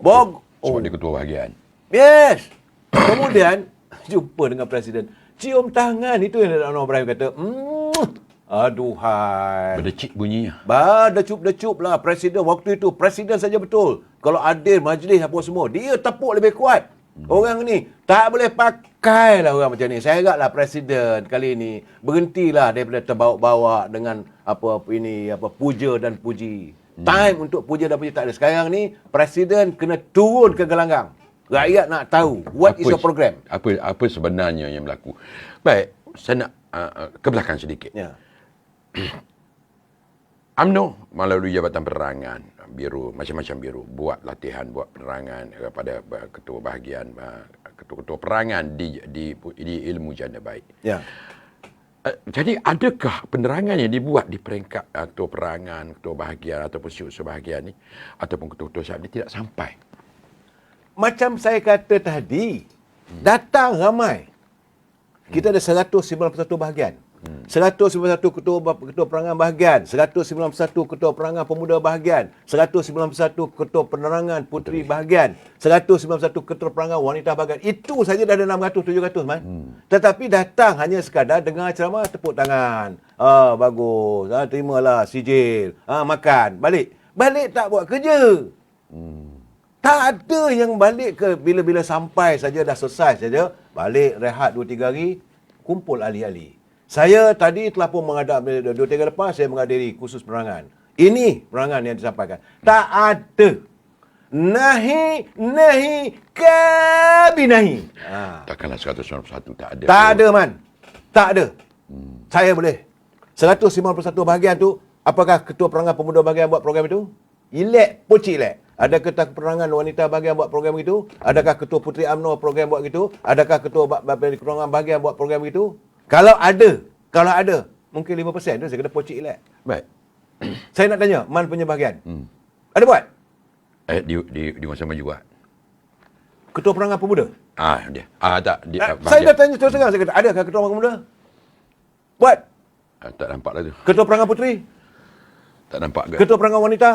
Sebab dia ketua bahagian. Yes. Kemudian, jumpa dengan Presiden. Cium tangan. Itu yang Dato' Anwar Ibrahim kata, aduhai. Berdecik bunyinya. Decup lah. Presiden waktu itu, Presiden saja betul. Kalau adil, majlis apa semua, dia tepuk lebih kuat. Orang ni tak boleh pakai lah orang macam ni. Saya agaklah Presiden kali ni berhentilah daripada terbawa-bawa dengan puja dan puji. Time untuk puja dan puji tak ada. Sekarang ni Presiden kena turun ke gelanggang. Rakyat nak tahu what is your program. Apa sebenarnya yang berlaku. Baik, saya nak ke belakang sedikit. Ya. UMNO melalui Jabatan Penerangan Biru, macam-macam biru, buat latihan, buat penerangan kepada ketua bahagian, ketua-ketua penerangan di ilmu janda baik. Ya. Jadi adakah penerangan yang dibuat di peringkat ketua penerangan, ketua bahagian ataupun unsur bahagian ni ataupun ketua-ketua syab ni tidak sampai? Macam saya kata tadi, datang ramai. Kita ada 191 bahagian. 191 ketua penerangan bahagian, 191 ketua penerangan pemuda bahagian, 191 ketua penerangan puteri bahagian, 191 ketua penerangan wanita bahagian. Itu saja dah ada 600-700 man. Tetapi datang hanya sekadar dengar ceramah, tepuk tangan. Bagus. Terimalah sijil. Makan. Balik tak buat kerja. Tak ada yang balik ke bila-bila sampai saja dah selesai saja. Balik rehat 2-3 hari, kumpul ahli-ahli. Saya tadi telah pun menghadap 2-3 lepas, saya menghadiri khusus penerangan. Ini penerangan yang disampaikan. Tak ada. Nahi, kabinahi. Takkanlah 191 tak ada. Tak ada, man. Tak ada. Saya boleh. 191 bahagian tu, apakah ketua penerangan pemuda bahagian buat program itu? Ilek, pocik ilek. Ada ketua penerangan wanita bahagian buat program itu? Adakah ketua puteri UMNO program buat gitu? Adakah ketua penerangan bahagian buat program itu? Kalau ada, mungkin 5% tu saya kena pocik ilek. Baik. Saya nak tanya, man punya bahagian. Ada buat? Di masa maju buat. Ketua penerangan pemuda? Dia. Tak. Saya dah tanya terus terang, saya kata, adakah ketua penerangan pemuda? Buat? Tak nampak lah tu. Ketua penerangan puteri? Tak nampak ke? Ketua penerangan wanita?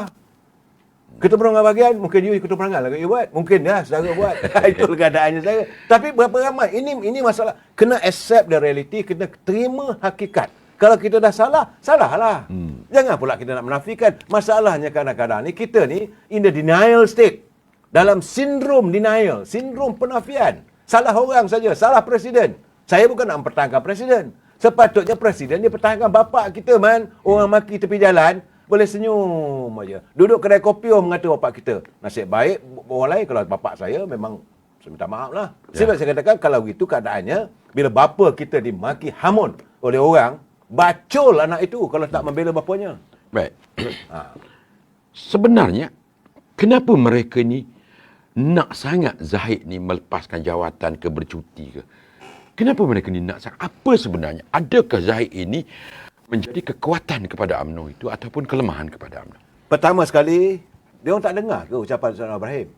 Ketua penerangan bahagian, mungkin you ketua penerangan lah you buat. Mungkin dah, saudara buat. Itu keadaannya saya. Tapi berapa ramai? Ini masalah. Kena accept the reality, kena terima hakikat. Kalau kita dah salah, salahlah. Jangan pula kita nak menafikan. Masalahnya kadang-kadang ni, kita ni in the denial state. Dalam sindrom denial, sindrom penafian. Salah orang saja, salah Presiden. Saya bukan nak mempertahankan Presiden. Sepatutnya Presiden dia pertahankan bapak kita man. Orang maki tepi jalan, boleh senyum aja. Duduk kedai kopi mengata bapak kita. Nasib baik orang lain, kalau bapak saya memang saya minta maaf lah. Sebab saya katakan kalau begitu keadaannya, bila bapa kita dimaki hamun oleh orang, bacol anak itu kalau tak membela bapanya. Baik. Sebenarnya, kenapa mereka ni nak sangat Zahid ni melepaskan jawatan ke bercuti ke? Kenapa mereka ni nak sangat? Apa sebenarnya? Adakah Zahid ini menjadi kekuatan kepada UMNO itu ataupun kelemahan kepada UMNO? Pertama sekali, dia orang tak dengar ke ucapan Saudara Ibrahim?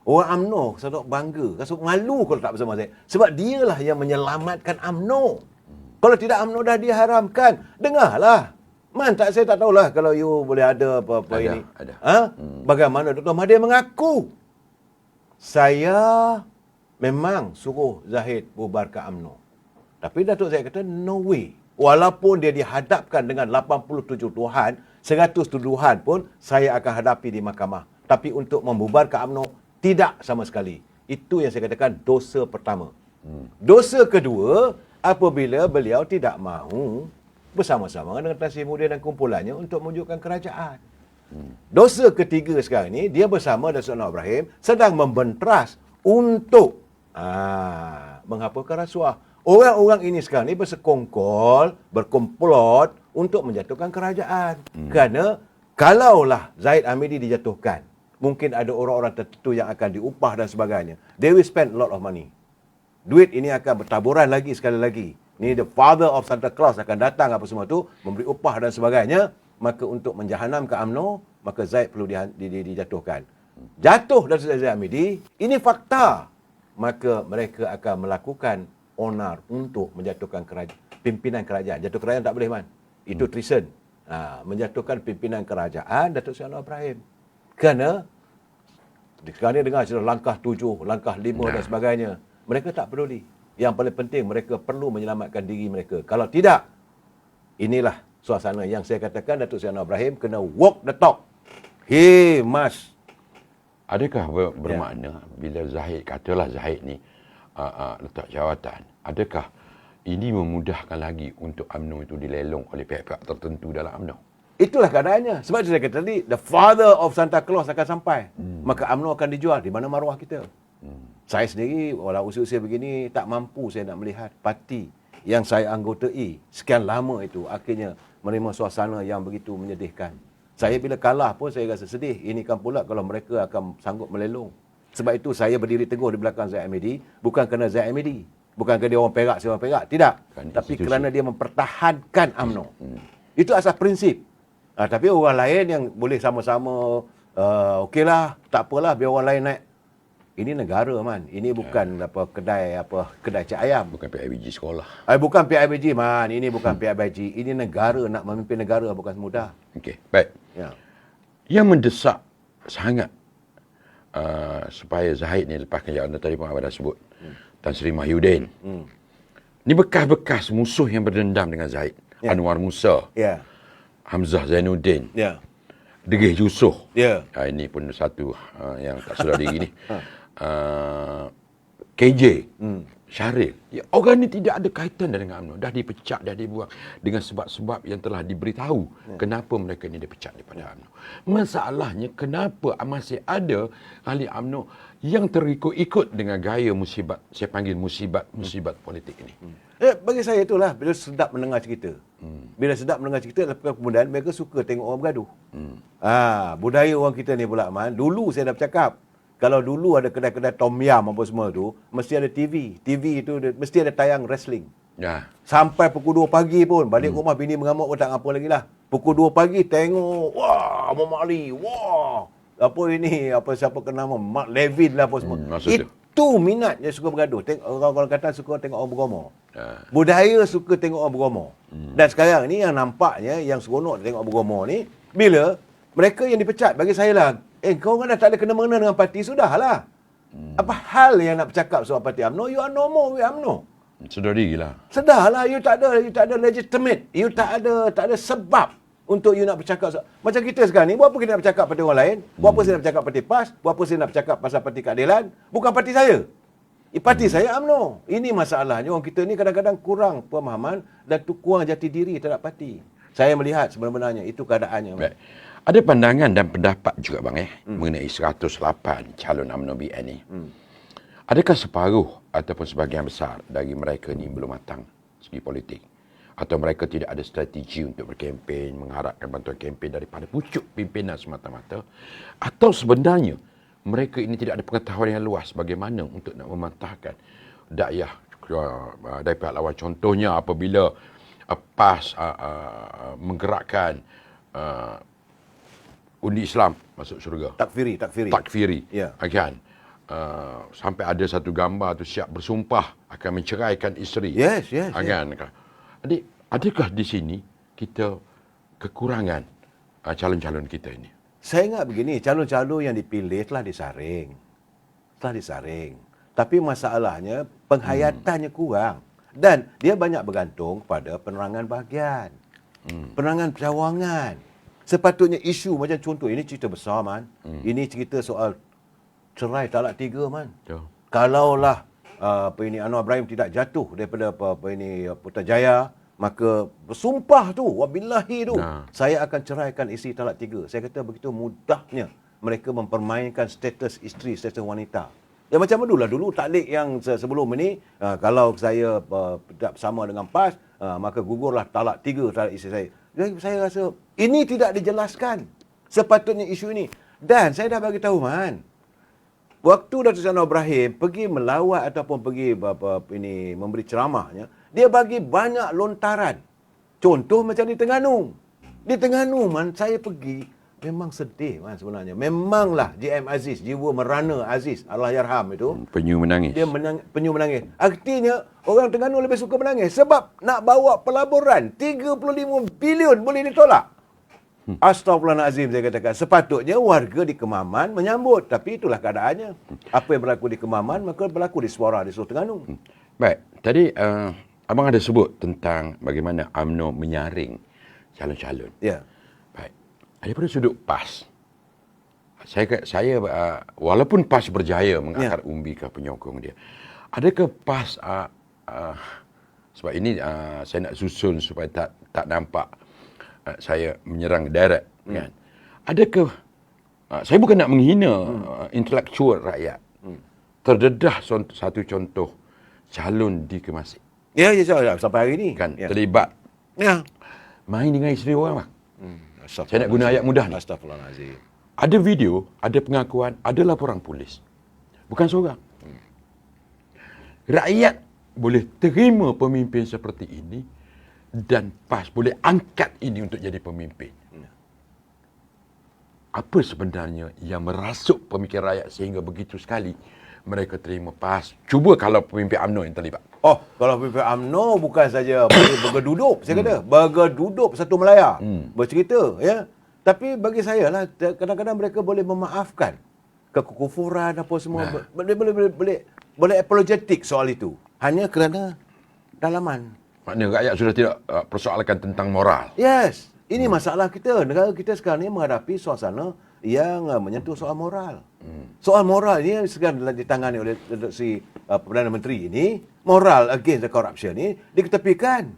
Orang UMNO sedok bangga, rasa malu kalau tak bersama saya. Sebab dialah yang menyelamatkan UMNO. Kalau tidak UMNO dah diharamkan, dengarlah. Saya tak tahulah kalau you boleh ada apa-apa ini. Ada. Bagaimana Dr. Mahathir mengaku, saya memang suruh Zahid bubar ke UMNO. Tapi Datuk saya kata, no way. Walaupun dia dihadapkan dengan 87 tuduhan, 100 tuduhan pun saya akan hadapi di mahkamah. Tapi untuk membubarkan UMNO, tidak sama sekali. Itu yang saya katakan dosa pertama. Dosa kedua, apabila beliau tidak mahu bersama-sama dengan Tan Sri Muda dan kumpulannya untuk mewujudkan kerajaan. Dosa ketiga sekarang ini, dia bersama Datuk Anwar Ibrahim sedang membentras untuk menghapuskan rasuah. Orang-orang ini sekarang ni bersekongkol, berkomplot untuk menjatuhkan kerajaan. Kerana kalaulah Zahid Hamidi dijatuhkan, Mungkin ada orang-orang tertentu yang akan diupah dan sebagainya. They will spend a lot of money. Duit ini akan bertaburan lagi sekali lagi. Ni the father of Santa Claus akan datang apa semua tu, memberi upah dan sebagainya. Maka untuk menjahanamkan UMNO, maka Zaid perlu dijatuhkan. Jatuh dari Zaid Hamidi, ini fakta. Maka mereka akan melakukan onar untuk menjatuhkan pimpinan kerajaan. Jatuh kerajaan tak boleh, man. Itu treason. Menjatuhkan pimpinan kerajaan Datuk Seri Anwar Ibrahim. Kerana sekarang ni dengar sudah langkah 7, langkah 5 dan sebagainya. Mereka tak peduli. Yang paling penting mereka perlu menyelamatkan diri mereka. Kalau tidak, inilah suasana yang saya katakan Datuk Seri Anwar Ibrahim kena walk the talk. He must. Adakah bermakna bila Zahid, katalah Zahid ni letak jawatan, adakah ini memudahkan lagi untuk UMNO itu dilelong oleh pihak-pihak tertentu dalam UMNO? Itulah keadaannya. Sebab saya kata tadi, the father of Santa Claus akan sampai. Maka UMNO akan dijual. Di mana maruah kita? Saya sendiri, walau usia-usia begini, tak mampu saya nak melihat parti yang saya anggotai sekian lama itu akhirnya menerima suasana yang begitu menyedihkan. Saya bila kalah pun saya rasa sedih. Ini kan pula kalau mereka akan sanggup melelong. Sebab itu saya berdiri teguh di belakang Zaid Hamidi. Bukan kerana Zaid Hamidi. Bukan kerana dia orang Perak, saya orang Perak. Tidak. Tapi kerana dia mempertahankan UMNO. Itu asas prinsip. Tapi orang lain yang boleh sama-sama, okeylah, tak apalah, biar orang lain naik. Ini negara, man. Ini bukan kedai cak ayam. Bukan PIBG sekolah. Bukan PIBG, man. Ini bukan PIBG. Ini negara. Nak memimpin negara bukan semudah. Okey, baik. Ya. Yang mendesak sangat supaya Zahid ni lepaskan jawatan tadi pun Abang dah sebut. Tan Sri Mahyudin. Ni bekas-bekas musuh yang berdendam dengan Zahid. Ya. Anwar Musa. Ya. Hamzah Zainuddin. Ya. Degih Yusof. Ya. Ini pun satu yang tak sedar diri ni. KJ. Syaril. Ya, orang ni tidak ada kaitan dengan UMNO. Dah dipecat, dah dibuang. Dengan sebab-sebab yang telah diberitahu. Kenapa mereka ni dipecat daripada UMNO. Masalahnya, kenapa masih ada ahli UMNO yang terikut-ikut dengan gaya musibat. Saya panggil musibat politik ini. Bagi saya itulah bila sedap mendengar cerita. Bila sedap mendengar cerita, lepas kemudian mereka suka tengok orang bergaduh. Budaya orang kita ni pula, man. Dulu saya dah bercakap, kalau dulu ada kedai-kedai tom yam apa semua tu, mesti ada TV. TV itu mesti ada tayang wrestling. Ya. Sampai pukul 2 pagi pun, balik rumah bini mengamuk pun tak apa lagi lah. Pukul 2 pagi tengok, wah, Muhammad Ali, wah. Apa ini, siapa kena nama, Mark Levin lah apa semua. Itu minatnya suka bergaduh. Orang-orang kata suka tengok orang bergomor. Budaya suka tengok orang bergomor. Dan sekarang ni yang nampaknya, yang seronok tengok bergomor ni, bila mereka yang dipecat, bagi saya lah, kau kan dah tak ada kena-mengena dengan parti, sudahlah. Apa hal yang nak bercakap soal parti UMNO? You are no more with UMNO. Sedar diri lah. Sedarlah, you tak ada legitimate. You tak ada sebab untuk you nak bercakap. Macam kita sekarang ni, buat apa kita nak bercakap parti orang lain? Buat apa saya nak bercakap parti PAS? Buat apa saya nak bercakap pasal parti keadilan? Bukan parti saya. Parti saya UMNO. Ini masalahnya, orang kita ni kadang-kadang kurang pemahaman dan kurang jati diri terhadap parti. Saya melihat sebenarnya itu keadaannya. Baik. Ada pandangan dan pendapat juga bang mengenai 108 calon UMNO BN ni. Adakah separuh ataupun sebahagian besar dari mereka ni belum matang segi politik? Atau mereka tidak ada strategi untuk berkempen, mengharapkan bantuan kempen daripada pucuk pimpinan semata-mata? Atau sebenarnya mereka ini tidak ada pengetahuan yang luas bagaimana untuk nak mematahkan dakwah dari pihak lawan? Contohnya apabila PAS menggerakkan undi Islam masuk syurga. Takfiri. Ya. Kan? Sampai ada satu gambar tu siap bersumpah akan menceraikan isteri. Yes. Kan? Adik, adakah di sini kita kekurangan calon-calon kita ini? Saya ingat begini, calon-calon yang dipilih telah disaring. Tapi masalahnya penghayatannya kurang. Dan dia banyak bergantung pada penerangan bahagian. Penerangan cawangan. Sepatutnya isu macam contoh, ini cerita besar, man. Ini cerita soal cerai talak 3, man. Kalaulah Anwar Ibrahim tidak jatuh daripada Putrajaya, maka bersumpah tu, wabillahi tu, saya akan ceraikan isteri talak 3. Saya kata begitu mudahnya mereka mempermainkan status isteri, status wanita. Ya macam dulu taklik yang sebelum ini, kalau saya tidak bersama dengan PAS, maka gugurlah talak 3 talak isteri saya. Jadi saya rasa ini tidak dijelaskan sepatutnya isu ini. Dan saya dah bagi tahu, Man. Waktu Datuk Seri Anwar Ibrahim pergi melawat ataupun pergi memberi ceramahnya, dia bagi banyak lontaran. Contoh macam di Terengganu. Di Terengganu, Man, saya pergi, memang sedih, Man, sebenarnya. Memanglah JM Aziz, jiwa merana Aziz, Allahyarham itu. Penyu menangis. Dia penyu menangis. Artinya, orang Terengganu lebih suka menangis. Sebab nak bawa pelaburan, 35 bilion boleh ditolak. Astaghfirullahalazim, saya katakan. Sepatutnya warga di Kemaman menyambut. Tapi itulah keadaannya. Apa yang berlaku di Kemaman, maka berlaku di Suara, di seluruh Terengganu. Baik, tadi abang ada sebut tentang bagaimana UMNO menyaring calon-calon. Ya. Baik, daripada sudut PAS, saya walaupun PAS berjaya mengakar umbi ke penyokong dia, adakah PAS, sebab ini saya nak susun supaya tak nampak saya menyerang direct, kan? Adakah saya bukan nak menghina intelektual rakyat. Terdedah satu contoh calon di Kemasik. Ya, sampai hari ini. Kan Ya. terlibat Ya. main dengan isteri orang, bang. Saya nak guna ayat mudah ni. Astaghfirullahalazim. Ada video, ada pengakuan, ada laporan polis. Bukan seorang. Rakyat boleh terima pemimpin seperti ini dan PAS boleh angkat ini untuk jadi pemimpin. Apa sebenarnya yang merasuk pemikiran rakyat sehingga begitu sekali mereka terima PAS? Cuba kalau pemimpin UMNO yang terlibat. Oh, kalau pemimpin UMNO bukan saja bergedudup, saya kata. Bergedudup satu Melaya. Bercerita, ya. Tapi bagi saya lah, kadang-kadang mereka boleh memaafkan kekufuran apa semua. Boleh apologetik soal itu. Hanya kerana dalaman. Maknanya rakyat sudah tidak persoalkan tentang moral. Yes. Ini masalah kita. Negara kita sekarang ni menghadapi suasana yang menyentuh soal moral. Soal moral ini sekarang ditangani oleh si Perdana Menteri ini. Moral against the corruption ni diketepikan.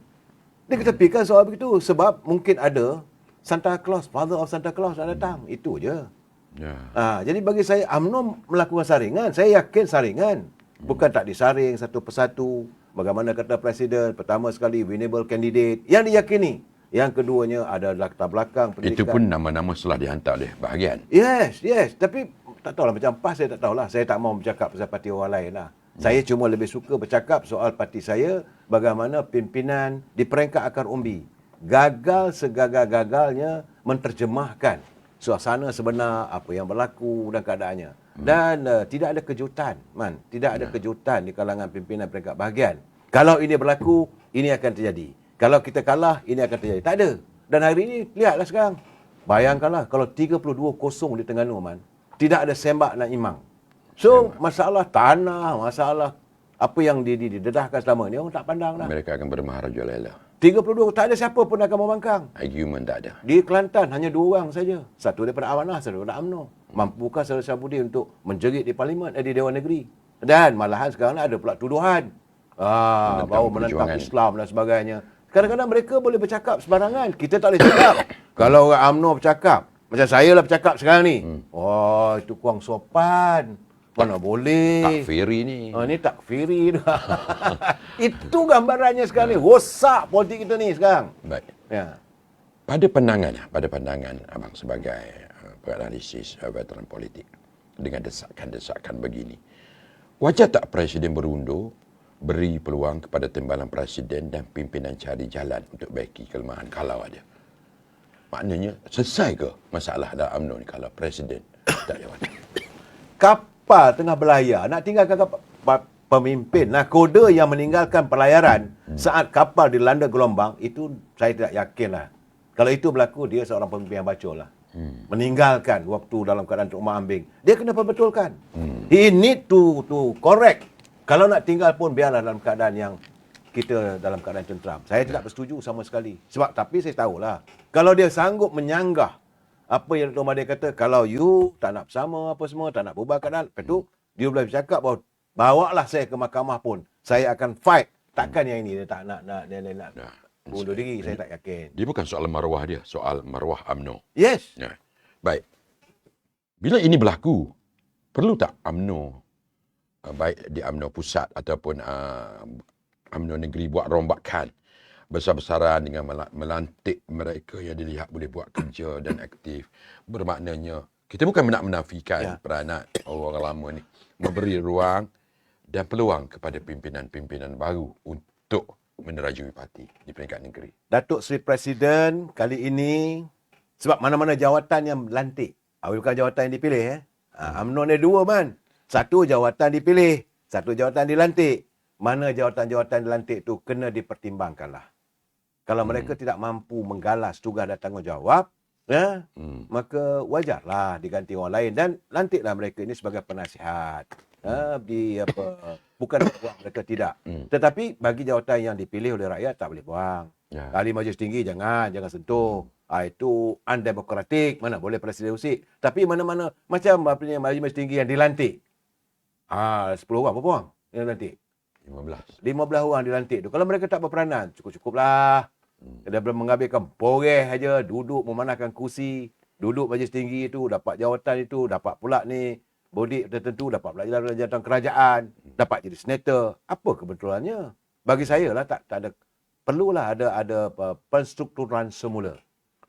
Diketepikan soal begitu. Sebab mungkin ada Santa Claus, father of Santa Claus nak datang. Itu je. Ya. Jadi bagi saya, UMNO melakukan saringan. Saya yakin saringan. Bukan tak disaring satu persatu. Bagaimana kata Presiden, pertama sekali winnable candidate yang diyakini. Yang keduanya ada latar belakang pendidikan. Itu pun nama-nama setelah dihantar oleh bahagian. Yes. Tapi tak tahulah macam PAS, saya tak tahulah. Saya tak mau bercakap pasal parti orang lain lah. Saya cuma lebih suka bercakap soal parti saya, bagaimana pimpinan di peringkat akar umbi gagal segagal-gagalnya menterjemahkan suasana sebenar, apa yang berlaku dan keadaannya. Dan tidak ada kejutan, Man. Tidak ada kejutan di kalangan pimpinan peringkat bahagian. Kalau ini berlaku, ini akan terjadi. Kalau kita kalah, ini akan terjadi. Tak ada. Dan hari ini, lihatlah sekarang. Bayangkanlah kalau 32-0 di Terengganu, Man. Tidak ada sembak nak imang. So, masalah tanah, masalah apa yang didedahkan selama ni, orang tak pandang dah. Mereka akan bermaharajalela. 32, tak ada siapa pun akan membangkang. Argument tak ada. Di Kelantan hanya 2 orang saja. Satu daripada Amanah, satu daripada UMNO. Mampukah Saudara Syahbudi untuk menjerit di Parlimen, di Dewan Negeri? Dan malahan sekarang ada pula tuduhan. Bahawa menentang Islam dan sebagainya. Kadang-kadang mereka boleh bercakap sembarangan. Kita tak boleh cakap. Kalau orang UMNO bercakap, macam saya lah bercakap sekarang ni. Oh, itu kurang sopan. Mana boleh. Takfiri ni. Ini takfiri. Itu gambarannya sekarang ni. Rosak politik kita ni sekarang. Baik. Ya. Pada pandangan abang sebagai penganalisis veteran politik dengan desakan-desakan begini, wajar tak Presiden berundur beri peluang kepada timbalan Presiden dan pimpinan cari jalan untuk baiki kelemahan kalau ada? Maknanya selesai ke masalah dalam UMNO ni kalau Presiden tak jawab? Kapal tengah berlayar, nak tinggalkan pemimpin nakoda yang meninggalkan pelayaran saat kapal dilanda gelombang, itu saya tidak yakinlah. Kalau itu berlaku, dia seorang pemimpin yang bacol lah. Meninggalkan waktu dalam keadaan untuk ambing. Dia kena perbetulkan. He need to correct. Kalau nak tinggal pun biarlah dalam keadaan yang kita dalam keadaan tenteram. Saya tidak bersetuju sama sekali. Tapi saya tahulah, kalau dia sanggup menyanggah apa yang Dr. Mahathir kata, kalau you tak nak bersama apa semua, tak nak berubah keadaan, lepas tu dia boleh bercakap bahawa bawalah saya ke mahkamah pun, saya akan fight. Takkan yang ini dia tak nak bunuh diri, saya tak yakin. Dia bukan soal maruah dia, soal maruah UMNO. Yes. Ya. Baik. Bila ini berlaku, perlu tak UMNO, baik di UMNO pusat ataupun UMNO negeri, buat rombakan besar-besaran dengan melantik mereka yang dilihat boleh buat kerja dan aktif? Bermaknanya Kita bukan nak menafikan Ya. peranan orang lama ni. Memberi ruang dan peluang kepada pimpinan-pimpinan baru untuk menerajui parti di peringkat negeri. Datuk Seri Presiden kali ini, sebab mana-mana jawatan yang lantik, bukan jawatan yang dipilih. UMNO ni dua, man. Satu jawatan dipilih, satu jawatan dilantik. Mana jawatan-jawatan dilantik tu kena dipertimbangkanlah. Kalau mereka tidak mampu menggalas tugas dan tanggungjawab, maka wajarlah diganti orang lain dan lantiklah mereka ini sebagai penasihat. Bukan buang mereka tidak. Tetapi bagi jawatan yang dipilih oleh rakyat tak boleh buang. Ya. Ahli Majlis Tinggi jangan sentuh. Itu undemokratik, mana boleh presiden usik. Tapi mana-mana macam Majlis Tinggi yang dilantik. 10 orang berapa orang yang dilantik? 15. 15 orang dilantik tu. Kalau mereka tak berperanan, cukup-cukuplah. Dia belum menghabiskan boreh aja, duduk memanahkan kursi, duduk Majlis Tinggi itu, dapat jawatan itu, dapat pula ni bodi tertentu, dapat pula jawatan kerajaan, dapat jadi senator. Apa kebetulannya? Bagi saya lah tak ada, perlulah ada penstrukturan semula.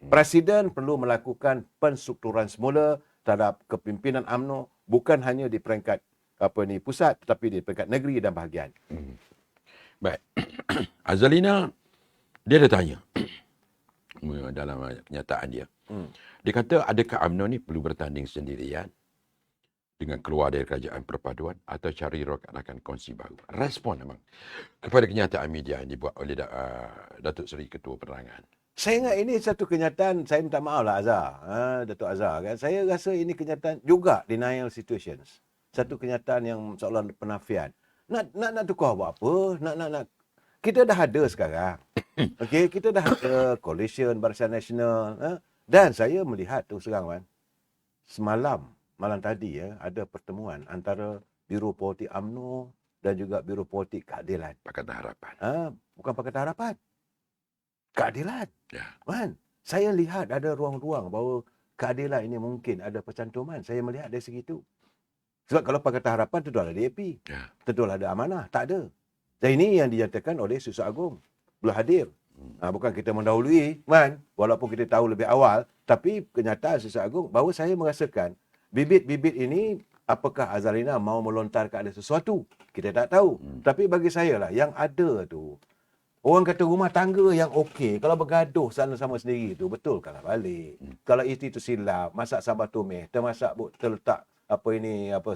Presiden perlu melakukan penstrukturan semula terhadap kepimpinan UMNO, bukan hanya di peringkat pusat, tetapi di peringkat negeri dan bahagian. Baik. Azalina, dia ada tanya dalam kenyataan dia. Dia kata, adakah UMNO ni perlu bertanding sendirian dengan keluar dari kerajaan perpaduan atau cari rakan kongsi baru? Respon abang kepada kenyataan media yang dibuat oleh Datuk Seri Ketua Penerangan. Saya ingat ini satu kenyataan, saya minta maaf lah Azhar, Datuk Azhar kan. Saya rasa ini kenyataan juga denial situations. Satu kenyataan yang seolah penafian. Nak tukar buat apa? Nak. Kita dah ada sekarang. Okey, kita dah ada coalition Barisan Nasional. Dan saya melihat tu sekarang kan, malam tadi ada pertemuan antara Biro Politik UMNO dan juga Biro Politik Keadilan. Pakatan Harapan. Bukan Pakatan Harapan. Keadilan. Ya. Kan? Saya lihat ada ruang-ruang bahawa keadilan ini mungkin ada percantuman. Saya melihat dari segi itu. Sebab kalau Pakatan Harapan tentu ada DAP. Ya. Tentu ada amanah. Tak ada. Dan ini yang dinyatakan oleh Susah Agung. Belum hadir. Bukan kita mendahului, kan? Walaupun kita tahu lebih awal. Tapi kenyataan Susah Agung bahawa saya merasakan bibit-bibit ini, apakah Azalina mau melontarkan ada sesuatu? Kita tak tahu. Tapi bagi saya lah, yang ada tu, orang kata rumah tangga yang okey, kalau bergaduh sana sama sendiri tu, betul kalau balik. Kalau isteri tu silap, masak sambal tumis, terletak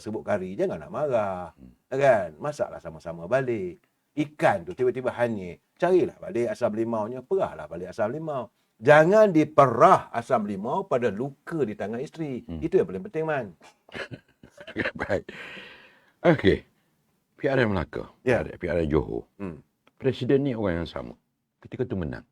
sebut kari, jangan nak marah. Kan? Masaklah sama-sama balik. Ikan tu tiba-tiba hanyut, carilah balik asam limaunya, perahlah balik asam limau. Jangan diperah asam limau pada luka di tangan isteri. Itu yang paling penting, man. Baik. Okey. PRN Melaka. Ya. PRN Johor. Presiden ni orang yang sama. Ketika tu menang.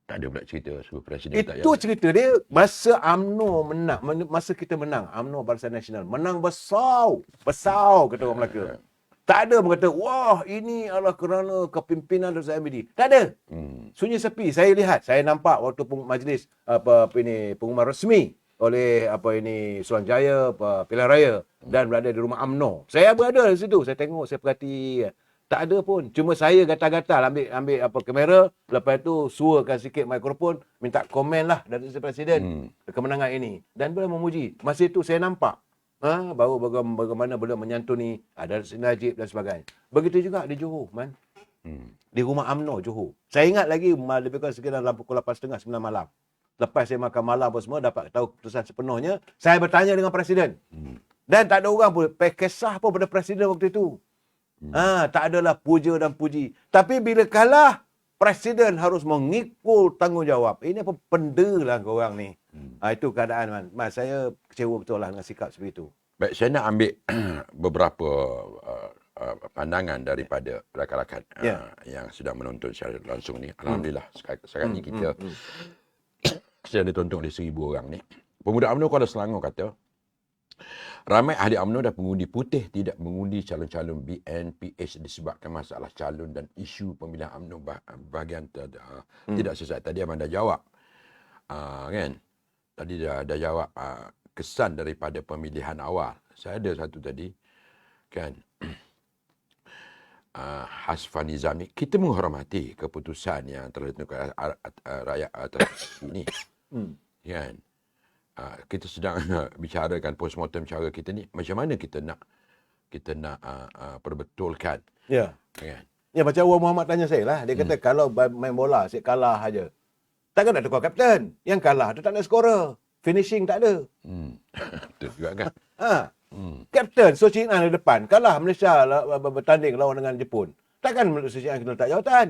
Tak ada pula cerita sebab presiden tak Itu cerita dia masa UMNO menang. Masa kita menang, UMNO Barisan Nasional menang besar. Besar, kata orang Melaka. Tak ada pun kata, wah ini adalah kerana kepimpinan Dr. MBD. Tak ada. Sunyi sepi. Saya lihat, saya nampak waktu majlis pengumuman resmi oleh Suruhanjaya Pilihan Raya dan berada di rumah UMNO. Saya berada di situ, saya tengok, saya perhati. Tak ada pun. Cuma saya gatal-gatal ambil kamera, lepas itu suarakan sikit mikrofon, minta komen lah dari Presiden kemenangan ini. Dan beliau memuji. Masa itu saya nampak baru bagaimana beliau menyantuni ada Najib dan sebagainya. Begitu juga di Johor, man. Di rumah UMNO Johor. Saya ingat lagi lebih kurang sekitar dalam pukul 8.30 9 malam. Lepas saya makan malam apa semua, dapat tahu keputusan sepenuhnya, saya bertanya dengan Presiden. Dan tak ada orang pun kisah pun pada Presiden waktu itu. Tak adalah puja dan puji. Tapi bila kalah, Presiden harus mengikul tanggungjawab. Ini apa benda lah korang ni. Itu keadaan, man. Saya kecewa betul lah dengan sikap seperti itu. Baik, saya nak ambil beberapa pandangan daripada rakan-rakan yang sedang menonton secara langsung ni. Alhamdulillah, sekarang ni kita sedang ditonton oleh 1,000 orang ni. Pemuda UMNO Kuala Selangor kata, ramai ahli UMNO dan pengundi putih tidak mengundi calon-calon BNPH disebabkan masalah calon dan isu pemilihan UMNO bahagian tidak sesuai. Tadi abang dah jawab. Kan? Tadi dah jawab kesan daripada pemilihan awal. Saya ada satu tadi. Kan? Hasfan Nizami. Kita menghormati keputusan yang telah ditentukan rakyat atas ini. Kan? kita sedang bicarakan postmortem cara kita ni, macam mana kita nak perbetulkan. Ya. Kan? Ya, macam Wan Muhammad tanya saya lah. Dia kata kalau main bola, saya kalah aja. Takkan nak tukar kapten. Yang kalah tu tak ada scorer. Finishing tak ada. Betul juga kan? Kapten So Chin An di depan. Kalah Malaysia bertanding lawan dengan Jepun. Takkan So Chin An kena letak jawatan.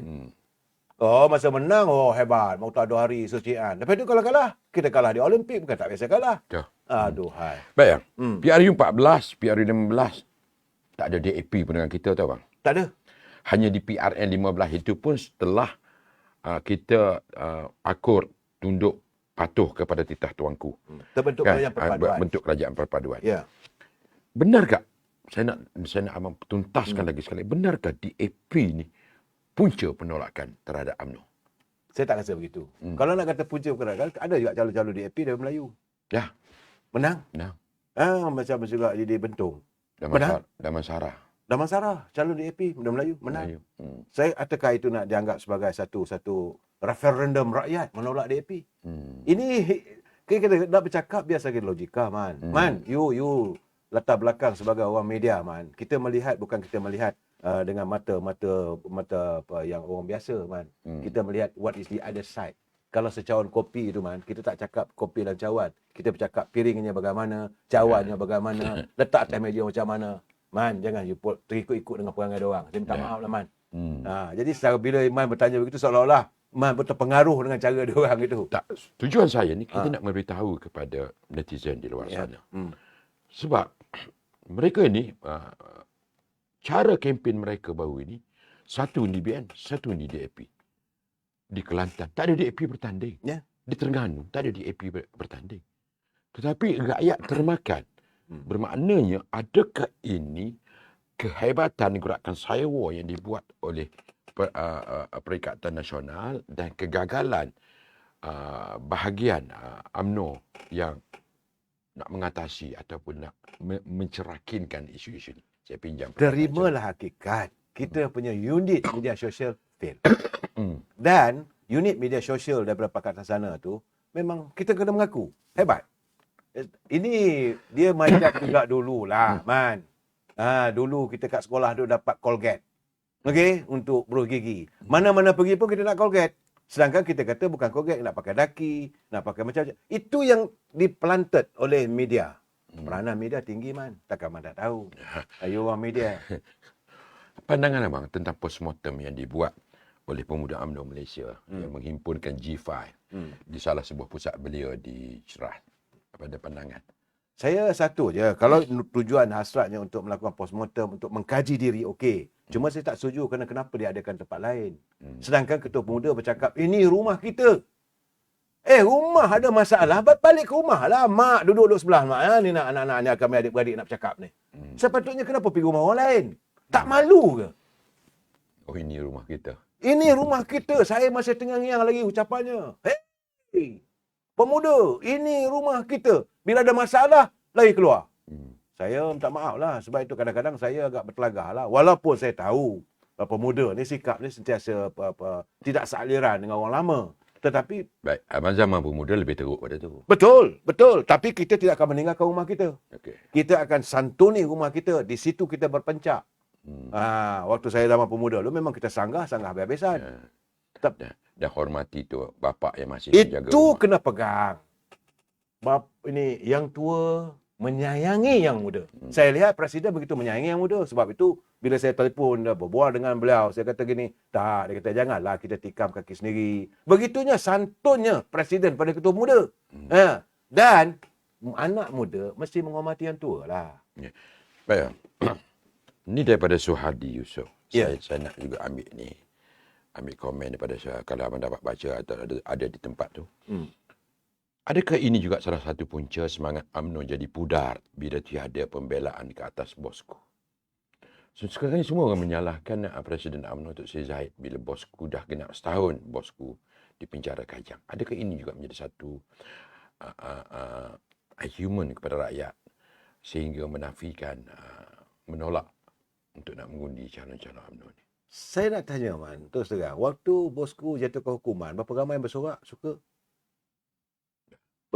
Oh, masa menang, oh hebat. Mau tak 2 hari So Chin An. Lepas tu kalau kalah, kita kalah di Olimpik. Bukan tak biasa kalah. Betul. Aduhai. Baik, PRU 14, PRU 15, tak ada DAP pun dengan kita tahu bang. Tak ada. Hanya di PRN 15 itu pun setelah kita akur tunduk patuh kepada titah tuanku. Terbentuk kerajaan perpaduan. Bentuk kerajaan perpaduan. Ya. Benar tak? Saya nak abang tuntaskan lagi sekali. Benarkah DAP ni punca penolakan terhadap UMNO? Saya tak rasa begitu. Kalau nak kata punca penolakan, ada juga calon-calon DAP dari Melayu. Ya. Menang. Macam juga di Bentung. Daman Sarah. Daman Sarah, calon DAP, Melayu, menang. Saya adakah itu nak dianggap sebagai satu referendum rakyat menolak DAP? Ini kita nak bercakap biar sakit logika, man. Man, you latar belakang sebagai orang media, man. Kita melihat bukan kita melihat dengan mata apa yang orang biasa, man. Kita melihat what is the other side. Kalau secawan kopi itu, man, kita tak cakap kopi dan cawan. Kita bercakap piringnya bagaimana, cawannya bagaimana, letak atas meja macam mana. Man, jangan you terikut-ikut dengan perangai dia orang. Saya minta maaf lah, man. Jadi secara bila Man bertanya begitu, seolah-olah Man terpengaruh dengan cara dia orang itu. Tak, tujuan saya ni kita nak memberitahu kepada netizen di luar sana. Sebab mereka ini, cara kempen mereka baru ini, satu di BN, satu di DAP. Di Kelantan, tak ada DAP bertanding. Di Terengganu, tak ada DAP bertanding. Tetapi rakyat termakan. Bermaknanya, adakah ini kehebatan gerakan Saiwo yang dibuat oleh Perikatan Nasional dan kegagalan bahagian UMNO yang nak mengatasi ataupun nak mencerakinkan isu-isu ini? Saya pinjam. Terimalah hakikat. Kita punya unit media sosial fail. Dan unit media sosial daripada Pakatan sana tu, memang kita kena mengaku. Hebat. Ini dia macam juga dululah, Man. Dulu kita kat sekolah tu dapat Colgate. Okey, untuk beruh gigi. Mana-mana pergi pun kita nak Colgate. Sedangkan kita kata bukan Colgate, nak pakai daki, nak pakai macam-macam. Itu yang diplanted oleh media. Peranan media tinggi, Man. Takkan Man tak tahu. Ayo orang media. Pandangan abang tentang postmortem yang dibuat oleh pemuda UMNO Malaysia yang menghimpunkan G5 di salah sebuah pusat belia di Cerah. Pada pandangan saya satu je, kalau tujuan hasratnya untuk melakukan postmortem untuk mengkaji diri, okey. Cuma saya tak setuju kenapa dia adakan tempat lain. Sedangkan Ketua Pemuda bercakap ini rumah kita. Rumah ada masalah, balik ke rumah lah. Mak duduk sebelah mak. Ni nak anak-anak ni kami adik-beradik nak bercakap ni. Sepatutnya kenapa pergi rumah orang lain? Tak malu ke? Oh, ini rumah kita. Ini rumah kita. Saya masih tengah-ngiang lagi ucapannya. Hei, pemuda, ini rumah kita. Bila ada masalah, lari keluar. Saya minta maaf lah. Sebab itu kadang-kadang saya agak bertelagah lah. Walaupun saya tahu pemuda ni sikap ni sentiasa tidak sealiran dengan orang lama. Tetapi... Baik, abang zaman pemuda lebih teruk pada tu. Betul. Tapi kita tidak akan meninggalkan rumah kita. Okay. Kita akan santuni rumah kita. Di situ kita berpencak. Waktu saya zaman pemuda dulu memang kita sanggah habis-habisan. Dan hormati tu bapa yang masih menjaga itu rumah. Kena pegang. Ini yang tua menyayangi yang muda. Saya lihat Presiden begitu menyayangi yang muda. Sebab itu bila saya telefon berbual dengan beliau, saya kata gini, tak, dia kata janganlah kita tikam kaki sendiri. Begitunya santunnya Presiden pada Ketua Muda. Dan anak muda mesti menghormati yang tua lah. Ya. Baik. Ini daripada Suhadi Yusof. Saya nak juga ambil komen daripada saya kalau abang dapat baca atau ada di tempat tu. Adakah ini juga salah satu punca semangat UMNO jadi pudar bila tiada pembelaan ke atas bosku? So, sekarang ni semua orang menyalahkan Presiden UMNO Tun Sri Zahid bila bosku dah genap setahun bosku di penjara Kajang. Adakah ini juga menjadi satu human kepada rakyat sehingga menafikan, menolak untuk nak mengundi calon-calon UMNO ni? Saya nak tanya, Man, terus terang. Waktu bosku jatuhkan hukuman, berapa ramai yang bersorak suka?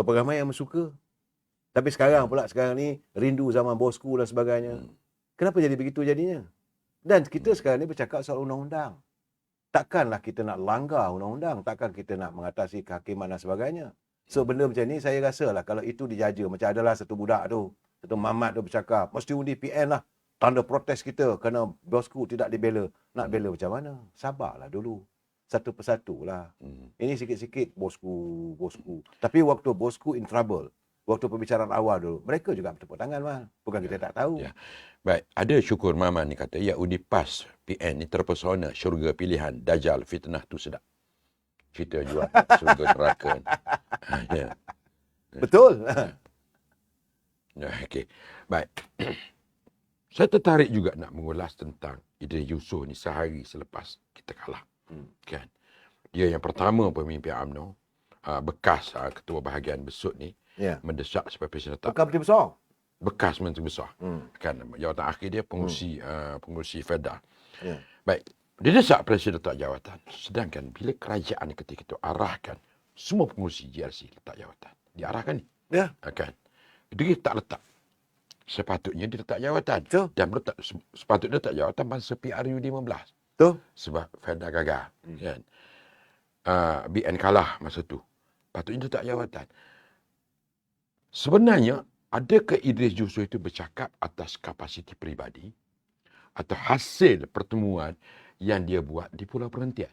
Berapa ramai yang suka. Tapi sekarang ni rindu zaman bosku dan sebagainya. Kenapa jadi begitu jadinya? Dan kita sekarang ni bercakap soal undang-undang. Takkanlah kita nak langgar undang-undang, takkan kita nak mengatasi kehakiman dan sebagainya. So benda macam ni saya rasalah kalau itu dijaja, macam adalah satu budak tu, satu mamat tu bercakap, mesti undi PN lah. Tanda protes kita kerana bosku tidak dibela. Nak bela macam mana? Sabarlah dulu. Satu persatu lah. Ini sikit-sikit bosku. Tapi waktu bosku in trouble, waktu pembicaraan awal dulu, mereka juga bertepuk tangan, Mal. Bukan kita tak tahu. Ya. Baik, ada syukur Maman ni kata, ya undi PAS PN ni terpesona syurga pilihan, dajal fitnah tu sedap. Kita jual syurga neraka. Ya. Betul. Ya, okey. Baik. Saya tertarik juga nak mengulas tentang Idris Yusof ni sehari selepas kita kalah. Kan? Dia yang pertama pemimpin UMNO, bekas ketua bahagian besut ni, mendesak supaya Presiden tetap. Bukan Menteri Besar. Bekas Menteri Besar. Kan, jawatan akhir dia pengurusi FEDA. Baik. Dia desak Presiden letak jawatan. Sedangkan bila kerajaan ketika itu arahkan semua pengurusi GRC letak jawatan. Diarahkan ni. Ya. Kan. Dia tak letak. Sepatutnya dia letak jawatan. Betul. Dan sepatutnya letak jawatan masa PRU 15. Betul. Sebab FEDA gagal. Kan. BN kalah masa tu. Patutnya letak jawatan. Sebenarnya, adakah Idris Yusof itu bercakap atas kapasiti peribadi atau hasil pertemuan yang dia buat di Pulau Perhentian?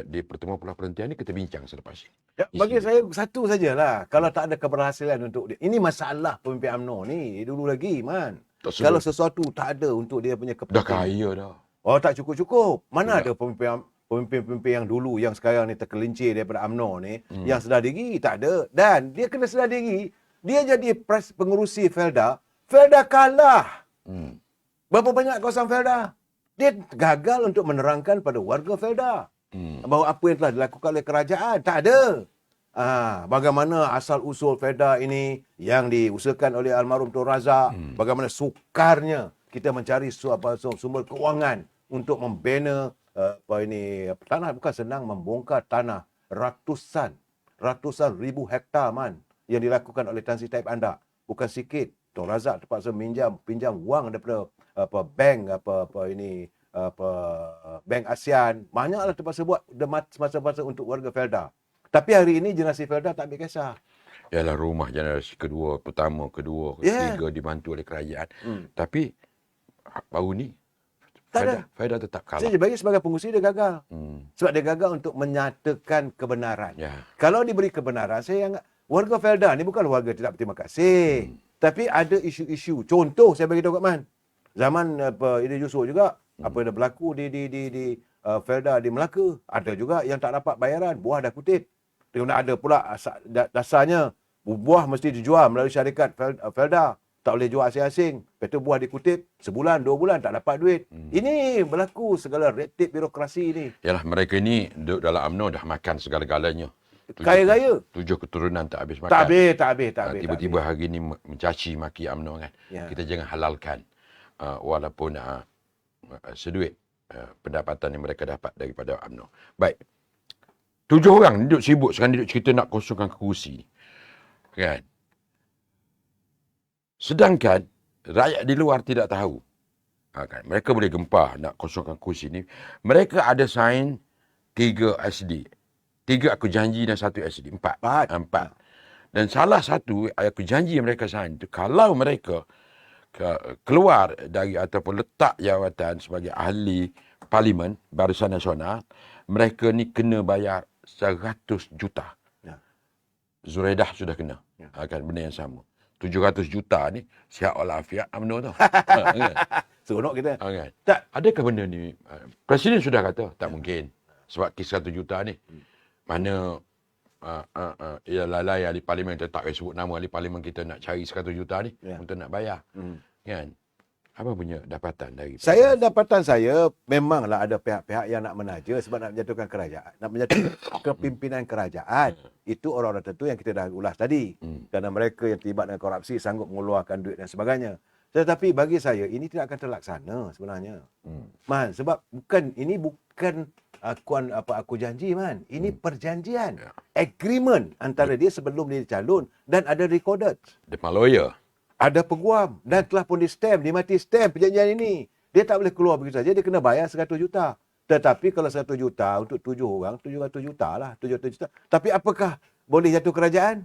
Di pertemuan Pulau Perhentian ni kita bincang selepas ini. Ya, bagi saya satu sajalah. Kalau tak ada keberhasilan untuk dia. Ini masalah pemimpin UMNO ni. Dulu lagi, Man. Kalau sesuatu tak ada untuk dia punya kepentingan. Dah kaya dah. Oh, tak cukup-cukup. Mana ada pemimpin-pemimpin yang dulu, yang sekarang ni tergelincir daripada UMNO ni, yang sedar diri? Tak ada. Dan dia kena sedar diri. Dia jadi pengurusi Felda. Felda kalah. Berapa banyak kawasan Felda? Dia gagal untuk menerangkan pada warga Felda. Bahawa apa yang telah dilakukan oleh kerajaan. Tak ada. Bagaimana asal-usul Felda ini yang diusahakan oleh almarhum Tun Razak. Bagaimana sukarnya kita mencari sumber kewangan untuk membina tanah. Bukan senang membongkar tanah ratusan ribu hektar, Man, yang dilakukan oleh Tan Sri Taib Andak. Bukan sikit. Tun Razak terpaksa pinjam wang daripada bank ASEAN. Banyaklah terpaksa buat semasa-masa untuk warga Felda. Tapi hari ini generasi Felda tak ambil kisah. Ialah rumah generasi kedua, pertama, kedua, ketiga dibantu oleh kerajaan. Tapi baru ni Felda tetap kalah. Saya bagi sebagai pengurusi dia gagal. Sebab dia gagal untuk menyatakan kebenaran. Kalau diberi kebenaran, saya anggap warga Felda ni bukan warga tidak berterima kasih. Tapi ada isu-isu. Contoh saya bagi tahu kat Man. Zaman Idris Yusof juga apa yang berlaku di Felda di Melaka, ada juga yang tak dapat bayaran, buah dah kutip. Kemudian ada pula dasarnya buah mesti dijual melalui syarikat Felda, tak boleh jual asing-asing. Lepas tu buah dikutip sebulan 2 bulan tak dapat duit. Ini berlaku segala red tape birokrasi ni. Yalah, mereka ni duduk dalam UMNO dah makan segala-galanya. Kaya raya. 7 keturunan tak habis makan. Tak habis. Tiba-tiba hari ni mencaci maki UMNO kan. Kita jangan halalkan walaupun seduit pendapatan yang mereka dapat daripada UMNO. Baik. 7 orang duduk sibuk sekarang duduk cerita nak kosongkan kerusi. Kan? Sedangkan rakyat di luar tidak tahu. Kan? Mereka boleh gempar nak kosongkan kerusi ni. Mereka ada sign 3 SD. 3 aku janji dan 1 SD. 4. Dan salah satu aku janji yang mereka sign tu, kalau mereka keluar dari ataupun letak jawatan sebagai ahli parlimen Barisan Nasional, mereka ni kena bayar 100 juta. Zuraidah sudah kena. Kan benda yang sama. 700 juta ni sihat walafiat UMNO tau. Seronok kita. Kan? Tak, adakah benda ni Presiden sudah kata tak mungkin sebab kes 100 juta ni. Mana lalai ahli parlimen, kita tak payah sebut nama ahli parlimen, kita nak cari 100 juta ni untuk nak bayar. Kan? Apa punya dapatan dari dapatan saya memanglah ada pihak-pihak yang nak menaja sebab nak menjatuhkan kerajaan, nak menjatuhkan kepimpinan kerajaan. Itu orang-orang tertentu yang kita dah ulas tadi. Kerana mereka yang terlibat dengan korupsi sanggup mengeluarkan duit dan sebagainya. Tetapi bagi saya ini tidak akan terlaksana sebenarnya. Man, sebab ini bukan aku janji man. Ini perjanjian. Agreement antara dia sebelum dia calon dan ada recorded. Dia lawyer. Ada peguam dan telah pun di stamp, dia mati stamp perjanjian ini. Dia tak boleh keluar begitu saja, dia kena bayar 100 juta. Tetapi kalau 100 juta untuk 7 orang, 700 juta lah, 700 juta. Tapi apakah boleh jatuh kerajaan?